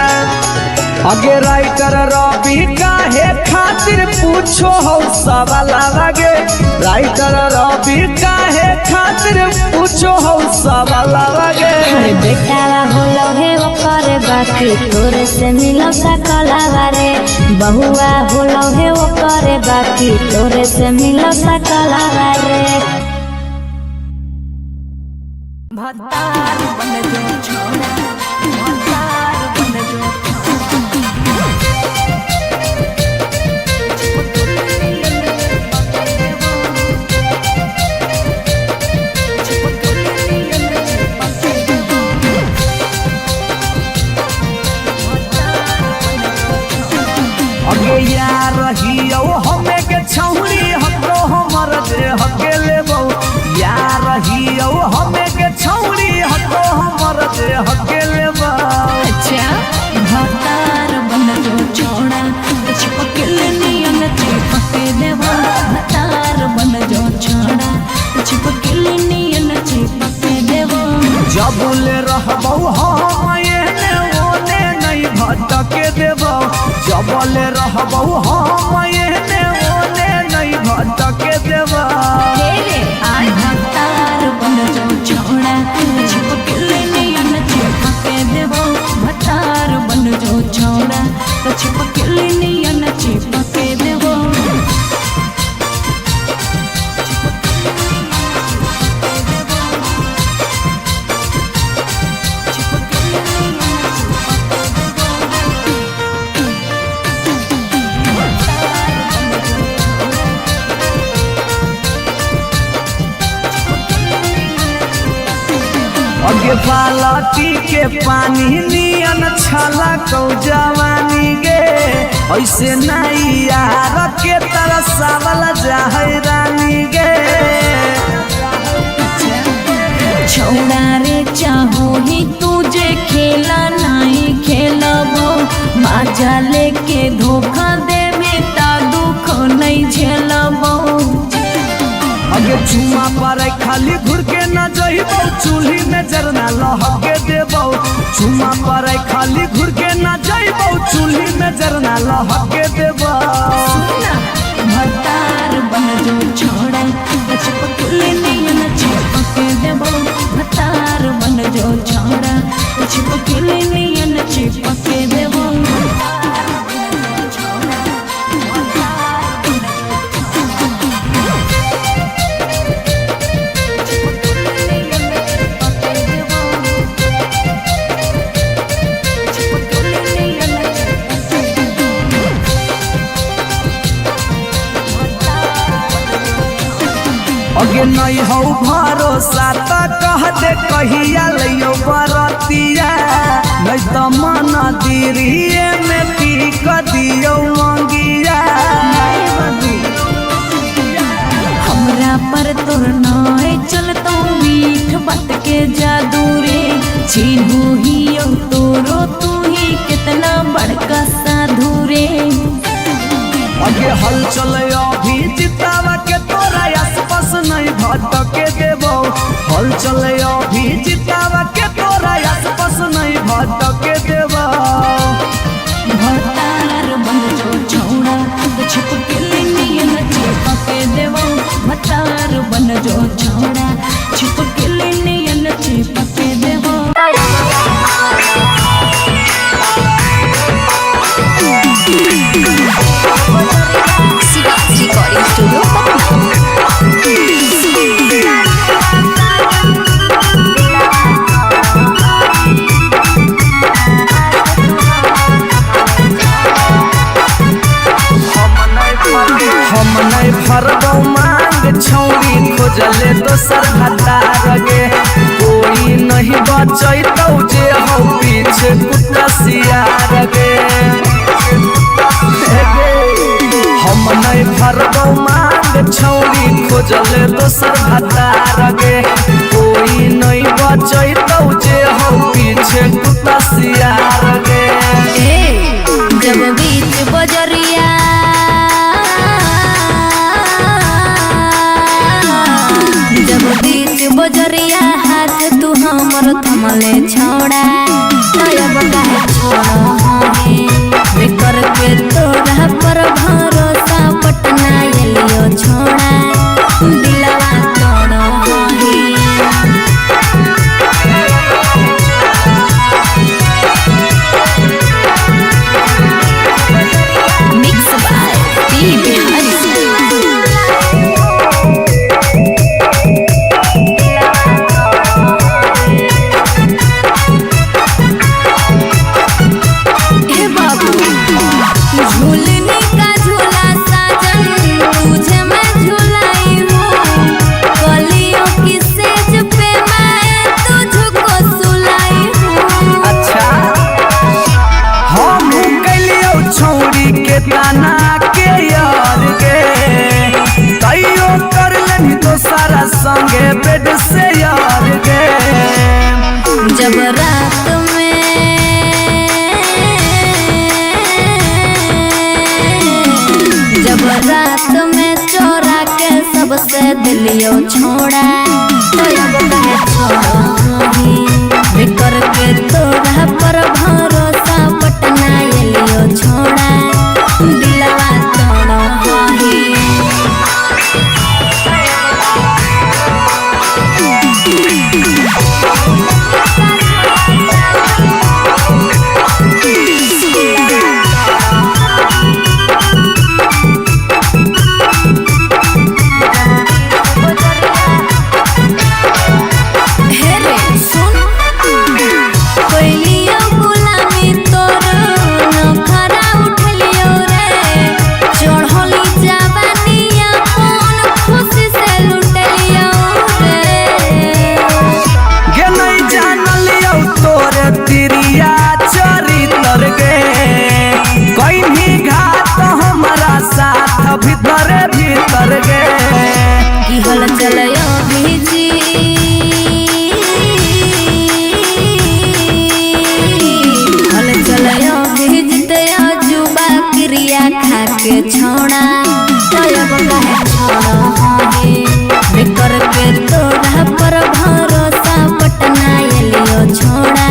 अगे राइटर रवि काहे खातिर पूछो हो सवाल लगे राइटर रवि काहे खातिर पूछो हो सवाल लगे बेटा होलो हे ओकर बाकी तोरे से मिलो सकलावा रे बहुआ होलो हे ओकर बाकी तोरे से मिलो सकलावा रे भतार बन जो छोड़ा भतार बन जो अगे यार रहियो हमें के छौरी हतो हमर जे हकेले बहु यार रहियो हमें के छौरी हतो हमर जे हकेले बहु अच्छा भतार बन जो छोड़ा चिपकल नियन चिपके देवा भतार बन जो छोड़ा चिपकल नियन चिपके देवा जबले रहबौ हम एने ओने नहीं भटके देबौ जबले रहबौ हम एने ओने नहीं भटके देबौ आज भतार बन जो छोड़ा चिपकल नियन चिपके देवा भतार बन जो छोड़ा चिपकल नियन चिपके देवा अगे बालटी के पानी नियन छला कौ जवानी गे ऐसे नहीं यार के तरह सावल जाहै रानी गे छोड़ा रे चाहो ही तुझे खेला नहीं खेलबो माजा लेके धोखा देवे ता दुख नहीं झेलबो अगे चुमा पर खाली घुर के न जइबौ चूल्ही में जरना लहके देबौ चुमा पर खाली घुर के न जइबौ चूल्ही में जरना लहके देबौ भतार बन जो छोड़ा चिपकल नियन चिपके देबो भतार बन जो छोड़ा चिपकल नियन चिपके देबो अगे नहीं हो भरोसा त कह दे कहिया लियो बरतिया नहीं तो मन दिरिए में पी क दियो मंगिया हमरा पर तोर नाय चलतो मीठ बात के जादू रे छीनू ही तोरो तू ही कितना बड़का साधुरे। आगे हल चले अभी जितावा के तोरा आसपास नहीं भटके देबो। हल चले अभी जितावा के तोरा आसपास नहीं भटके देबो। भतार बन जो छौड़ा तो छिप के नियन चिपके देबो। भतार बन जो छौड़ा छिप के नियन चिपके देबो। रिकॉर्डिंग स्टूडियो हम नहीं भरबो मांग छौरी खोजले दोसर भतार गे। कोई नहीं बचैतौ जे हो पीछे कुत्ता सियार गे। हम नहीं भरबो मांग छौरी खोजले दोसर भतार गे। कोई नहीं बचैतौ जे हो पीछे कुत्ता सियार गे। जब बीच बजरिया जब बीच बजरिया हाथ तू हमर थमले छौड़ा। तब काहे छोड़ हे करके तोरा पर भरोसा पटना एलियो छोड़ा। दिलवा तोड़ हे मिक्स बाय पी बिहारी। झूलने का झूला साजन तुझे मैं झूलाई हूँ। कलियों की सेज पे मैं तुझको सुलाई हूँ। अच्छा हम कलियो छौरी के ताना के यार गे। तैयो कर लेनी तो सारा संगे बेड से यार गे। जब रात में चोरा के सबसे दिलियो छोड़ा। तो अब काहे छोड़ी करके तोरा पर भरोसा पटना एलियो छोड़ा। दिलवा तोड़ हे के छोड़ा। तब काहे छोड़ करके तोरा पर भरोसा पटना एलियो छोड़ा।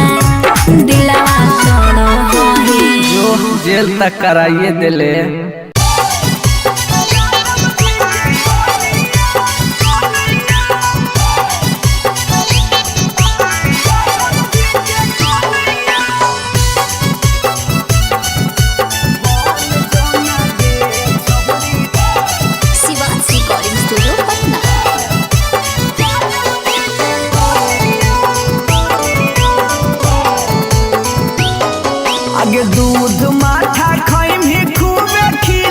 दिलवा तोड़ जो जेल तक कराइए दिले। आगे दूध माठा खाइम ही खूबे खी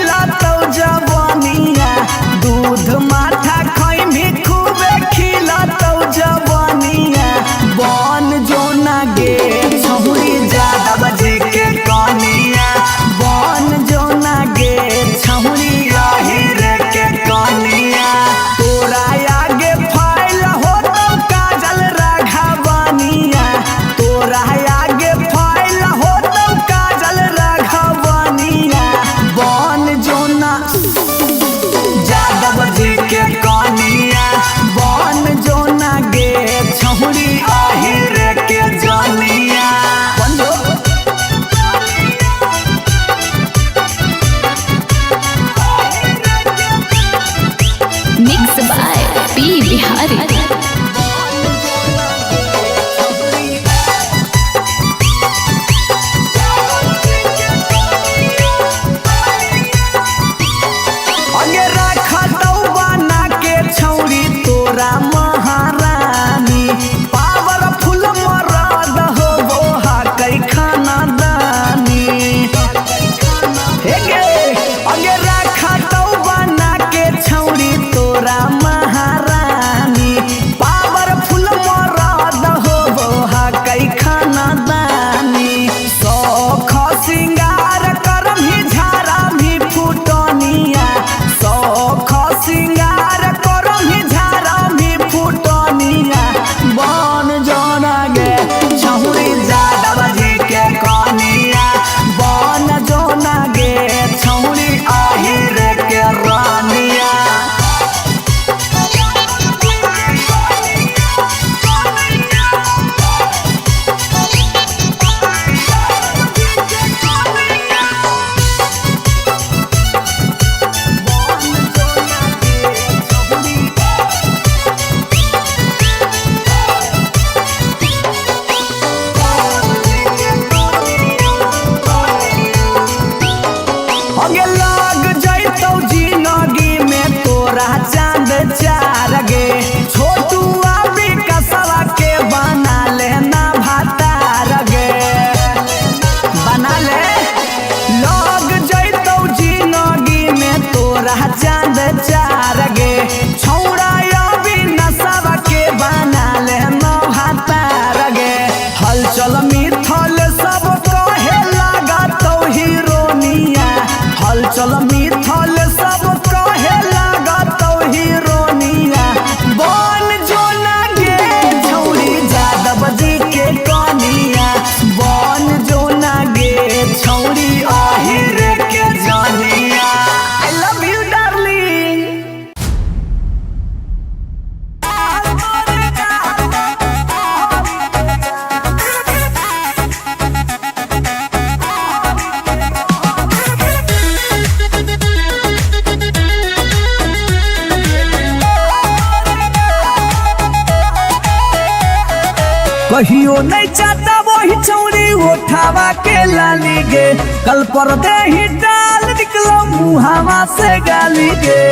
कहियो नहीं चाहता वही चौड़ी उठावा के लाली गे, कल पर दे ही डाल निकलो मुहावा से गाली गे।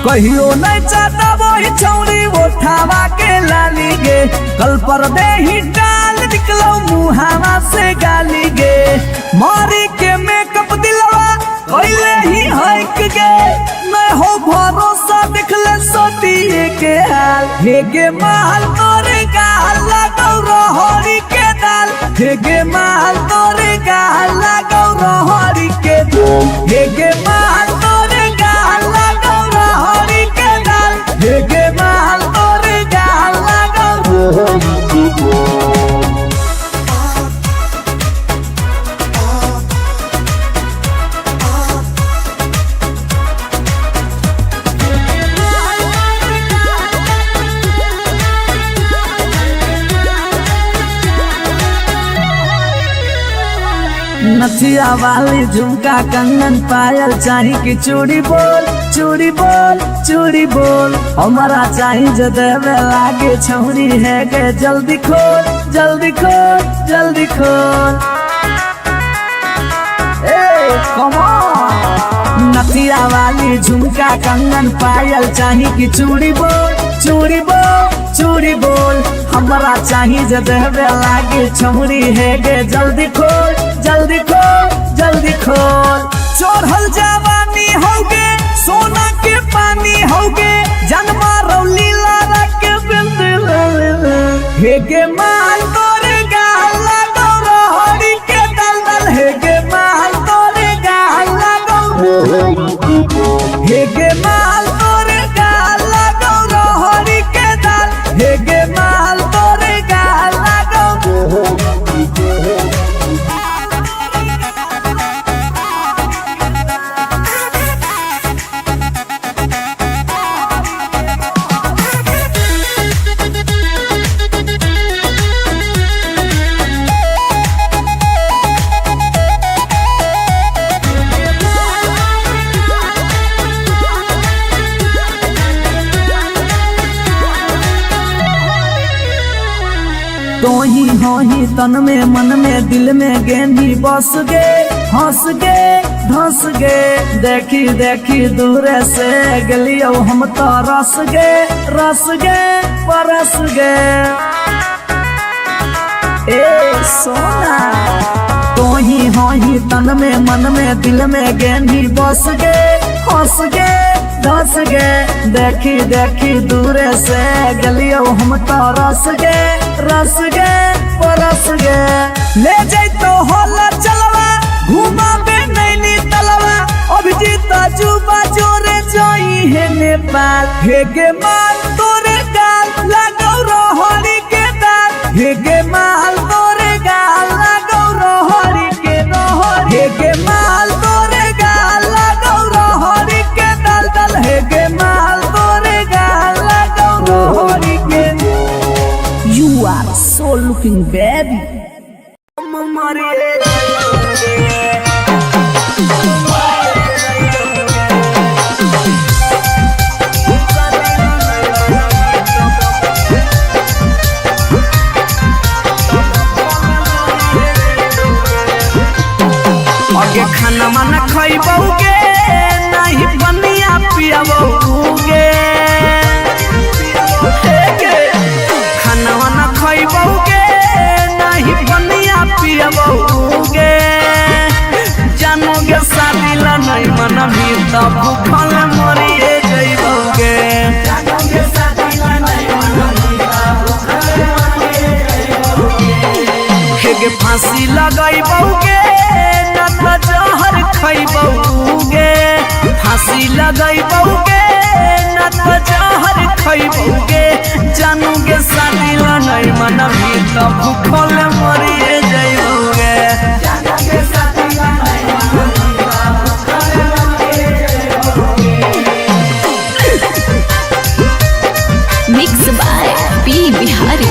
कहियो नहीं चाहता वही चौड़ी उठावा के लाली गे, कल पर दे ही डाल निकलो मुहावा से गाली गे। मारी के मेकअप दिलवा कोइले ही हक गे, मैं हो भरोसा दिखले सोतिए के हाल। हे गे माल तोरे गाल लगौ रहरी के दाल, हे गे माल तोरे गाल लगौ रहरी के दाल, हे गे माल तोरे गाल लगौ रहरी के दाल, हे गे माल तोरे गाल लगौ रहरी के दाल। नथिया वाली झुमका कंगन पायल चाही कि चूड़ी बोल चूड़ी बोल चूड़ी बोल, हमारा चाही जो देवे लागे छौरी है गे। जल्दी खोल जल्दी खोल जल्दी खोल, नथिया वाली झुमका कंगन पायल चाही कि चूड़ी बोल चूड़ी बोल चूड़ी बोल, हमारा चाही जो देवे लागे छौरी है गे। जल्दी खोल जल्दी खोल जल्दी खोल, चढ़ल जवानी होगे सोना के पानी होगे, जन्मा रौली लारा के बिंद हे गे माल तोरे गाल लगौ रहरी के दलदल, हे गे माल तोरे गाल लगौ, हे गे माल तोरे गाल लगौ रहरी के दाल, हे गे माल तोरे गाल लगौ। तो ही हो ही तन में मन में दिल में गेंदी बस गे, हंस गे धंस गे, देखी देखी दूर से गलियो हम तो रस गे परस गे। ए सोना तो ही हो ही तन में मन में दिल में गेंदी बस गे, हंस गे धंस गे, देखी देखी दूर से गलियो हम तो रस गे परस गे। ले जैतो होला चलवा घुमा बे नैनी तलवा, अभिजीत जुबा जोरे जोई है नेपाल, हे गे माल तोरे गाल लगौ रहरी के दाल, हे गे माल तोरे गाल लगौ रहरी के रहर, हे गे माल तोरे गाल लगौ रहरी के दलदल, हे गे माल तोरे गाल लगौ रहरी के। You are so looking baby. आगे खाना माना खइबोगे नहीं बनिया पियाबोगे, खाना वाना खइबोगे नहीं बनिया पियाबोगे, जानोगे शादी ला नहीं मना भी तब भूखल मरिए जइबोगे, जानोगे शादी ला नहीं मना भी तब भूखल मरिए जइबोगे। हे फांसी लगाइबोगे ना तो जहर खइबोगे, फांसी लगाइबोगे ना तो जहर खइबोगे, जानोगे शादी ला नहीं मना भी तब भूखल मरिए जइबोगे, जानोगे शादी ला नहीं मना भी तब भूखल मरिए जइबोगे। Mix by P Bihari.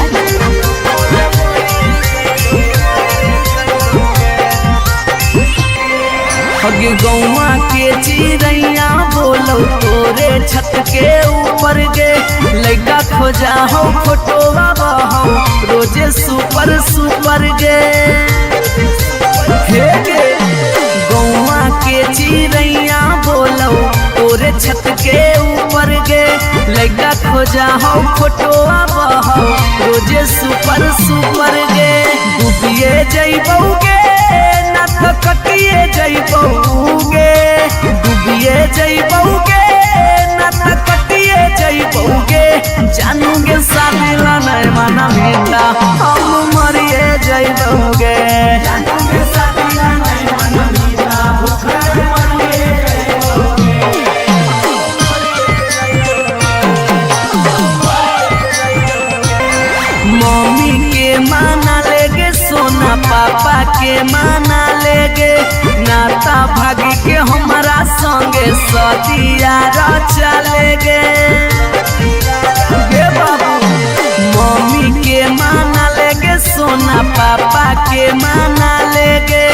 गौवा के चिड़ैया बोल बोलो तोरे छत के ऊपर गे लइका खोजा हो फोटोवा बहो रोजे सुपर सुपर गे हे गे गौवा के चिड़ैया बोलो तोरे छत के ऊपर गे लइका खोजा हो फोटोवा बहो रोजे सुपर सुपर गे डूबिए जइबौगे ना तो कटिए जइबौगे डूबिए जइबौगे ना तो कटिए जइबौगे जानूगे सादिला नहीं माना बेटा हम मरिए जइबौगे जानूगे सादिला नहीं माना बेटा भूखे मरिए मम्मी के माना लेगे सोना पापा के माना लेगे नाता भागी के हमारा संगे सदिया रचा लेगे बाबू मम्मी के माना लेगे सोना पापा के माना लेगे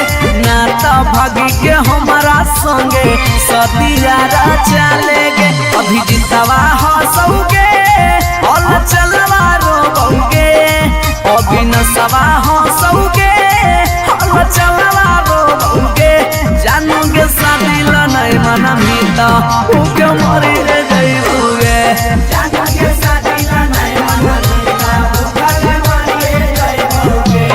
नाता भागी के हमारा संगे सदिया रचा लेगे अभी जितवा हंसोगे और चलवा रोबोगे अभी नसवा हंसोगे और चलवा रोबोगे जानोगे सादिला नहीं मना मीता उके मरी जइबोगे जानोगे सादिला नहीं मना मीता उके मरी जइबोगे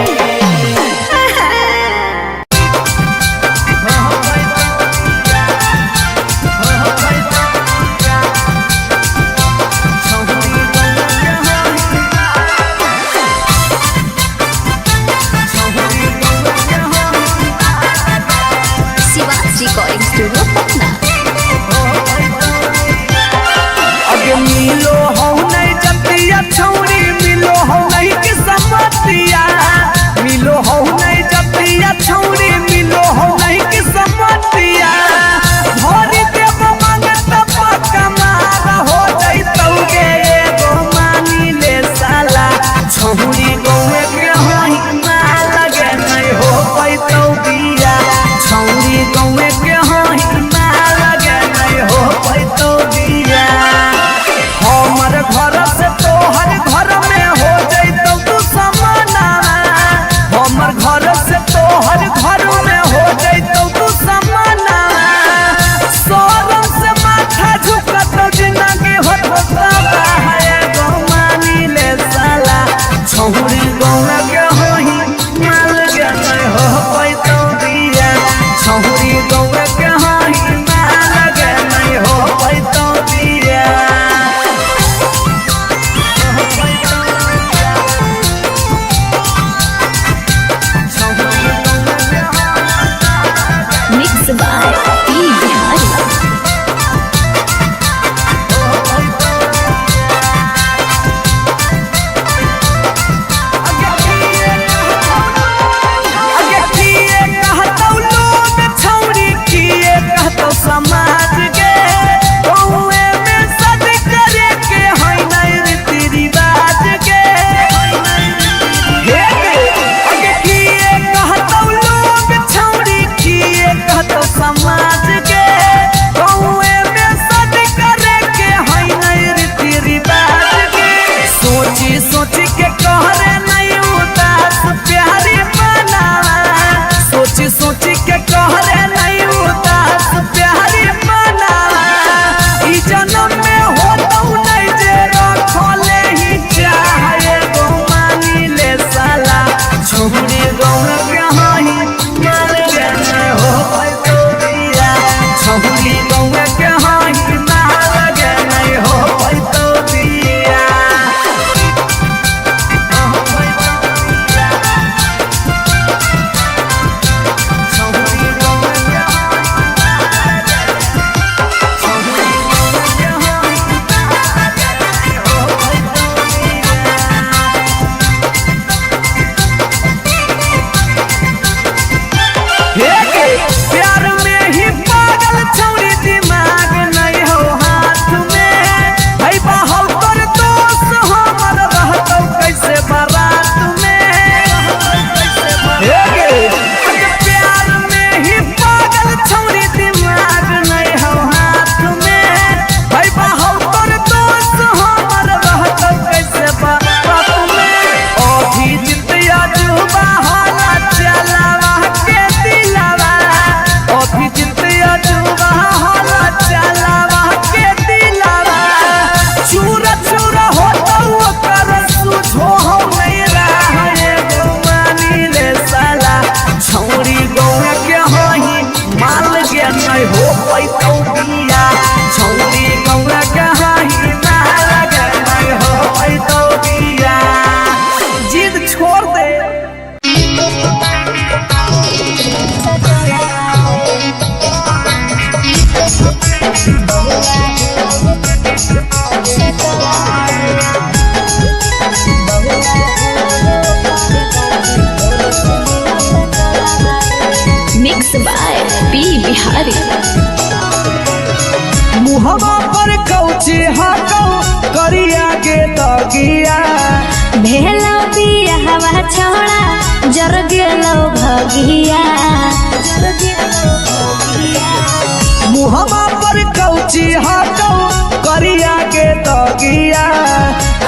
दगिया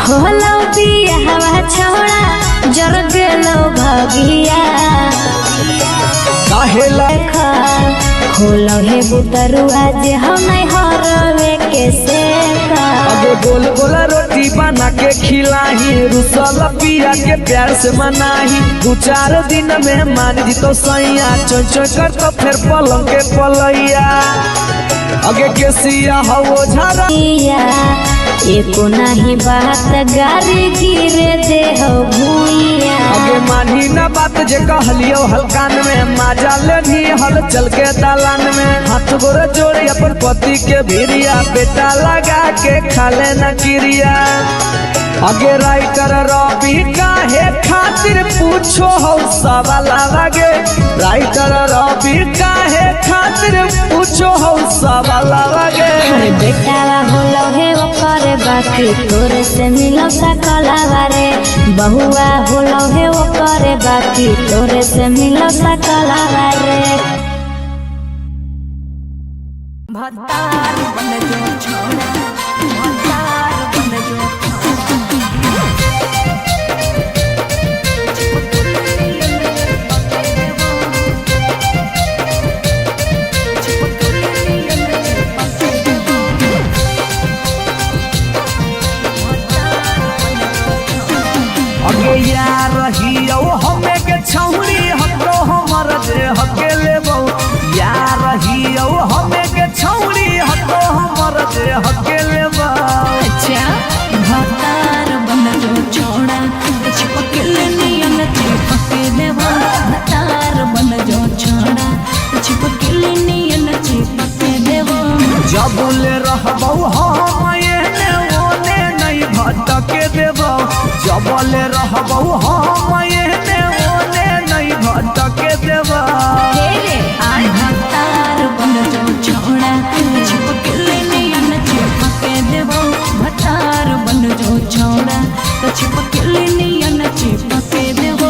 होलो बियाहवा छोड़ा जर गेलो भगिया काहेला होलो हे बुतरुआ जे हम नहीं हरवे के सेका अबे गोल गोल रोटी बना के खिलाही रुसल पिया के प्यार से मनाही 2-4 दिन में मान जी तो सैया चोय चोय कर तो फिर पलंग के पलैया अगे के सिया हो झरा एको नहीं बात गारी गिरे दे हो भूइया अगे मानी ना बात जे कहलियो हलकान में माजा लेनी हल चल के दालान में हाथ गोरे जोड़ी अपन पति के भिरिया बेटा लगा के खाले न किरिया अगे राइटर रवि काहे खातिर पूछो हो सवाल लगे राइटर रवि काहे खातिर पूछो हो सवाल लगे बेटावा होलो हे ओकर बाकी तोरे से मिलो सकलावा रे बहुआ होलो हे ओकर बाकी तोरे से मिलो सकलावा रे भतार बन जो छोड़ा भतार बन जो अगे यार रहियो हमें के छौरी हतो हमर जे हकेले बहु यार रहियो हमें के छौरी हतो हमर जे हकेले बहु अच्छा भतार बन जो छोड़ा चिपकल नियन चिपके देवा भतार बन जो छोड़ा चिपकल नियन चिपके देवा जब ले रहबौ हम एने ओने नहीं भटके देबौ जब ले रहबौ हम एने ओने नहीं भटके देबौ आज भतार बन जो छोड़ा चिपकल नियन चिपके देवा भतार बन जो छोड़ा चिपकल नियन चिपके देवा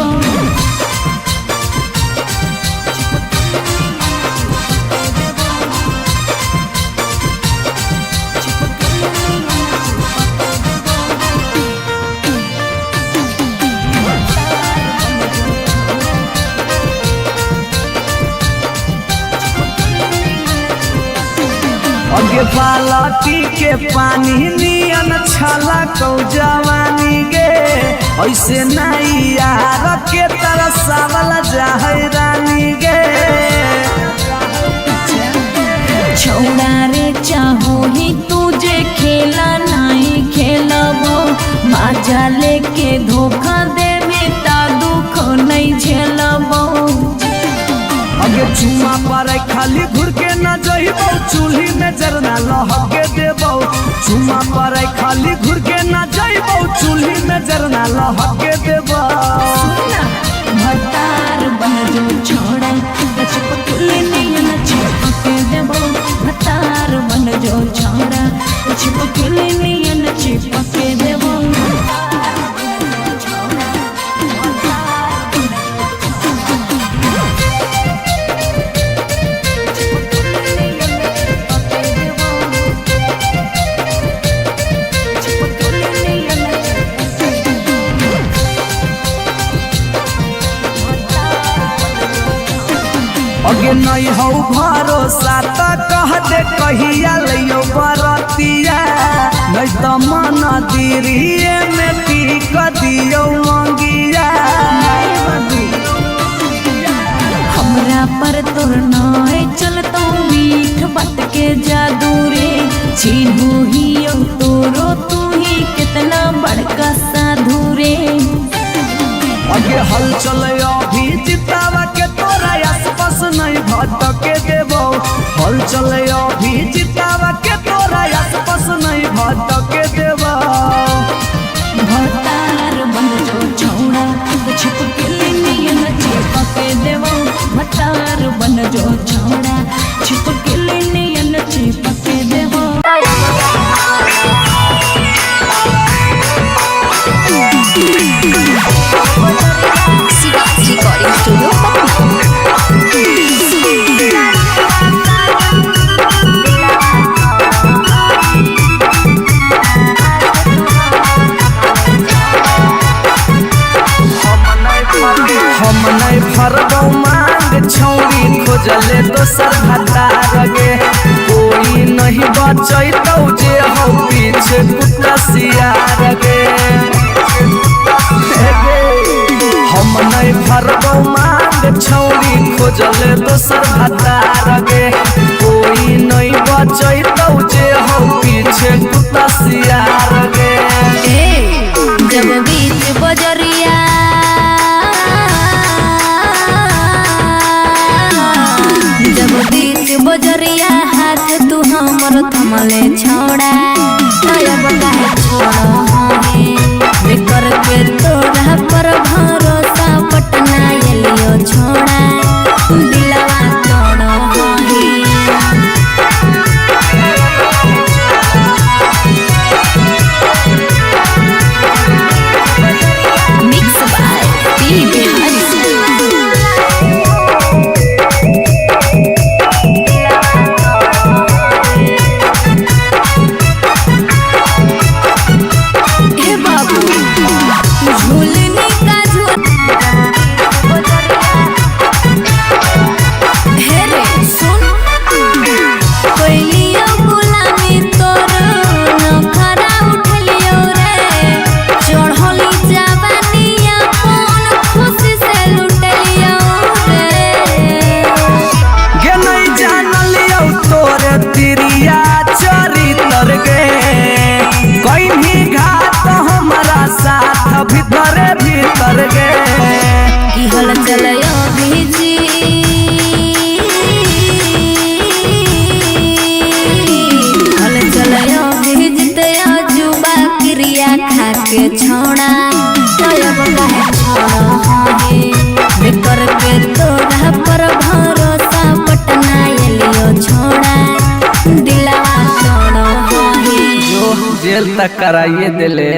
अगे बालटी के पानी नियन छला कौ जवानी गे ऐसे नहीं यार के तरह सावल जाहै रानी गे छोड़ा रे चाहो ही तुझे खेला नहीं खेलबो माजा लेके धोखा देवे ता दुख नहीं झेलबो अगे चुमा पर खाली घुर के न जइबौ चूल्ही में जरना लहके देबौ चुमा पर खाली घुर के न जइबौ चूल्ही में जरना लहके देबौ भतार बन जो छोड़ा चिपकल नियन चिपके देबो भतार बन जो छोड़ा चिपकल नियन चिपके देबो अगे नहीं हो भरोसा त कह दे कहिया लियो बरतिया नहीं तो मन दिरिए में पीक दियो मंगिया हमरा पर तोर नाय चलतो मीठ बात के जादू रे चिन्हू ही तोरो तू ही कितना बड़का साधु रे अगे हल चले अभी जितावा के तोरा आसपास नहीं भटके देबो हल चले अभी जितावा के तोरा आसपास नहीं भटके देबो भतार बन जो छोड़ा चिपकल नियन चिपके देबो भतार बन जो छोड़ा चिपकल नियन चिपके देबो रिकॉर्डिंग स्टूडियो खोजले दोसर भतार गे कोई नहीं बचैतौ जे हो पीछे कुत्ता सियार गे हम नहीं भरबौ मांग छौरी खोजले दोसर भतार गे कोई नहीं बचैतौ जे हो पीछे कुत्ता सियार गे जब बीच बजरिया जब बीच बजरिया हाथ तू हमर थमले छोड़ा अब काहे छोड़े बेकर के तोरा पर भरोसा पटना एलियो छोड़ा दिलवा तोड़ो मिक्स बाय पी बिहारी भीतर गे की हल चलयो भीजी हल चलयो भीजते जुबा क्रिया खा के छोड़ा अब काहे छोड़े बेकर के तोरा पर भरोसा पटना एलियो छोड़ा दिलवा तोड़ो जो जेल तक कराइए दिले।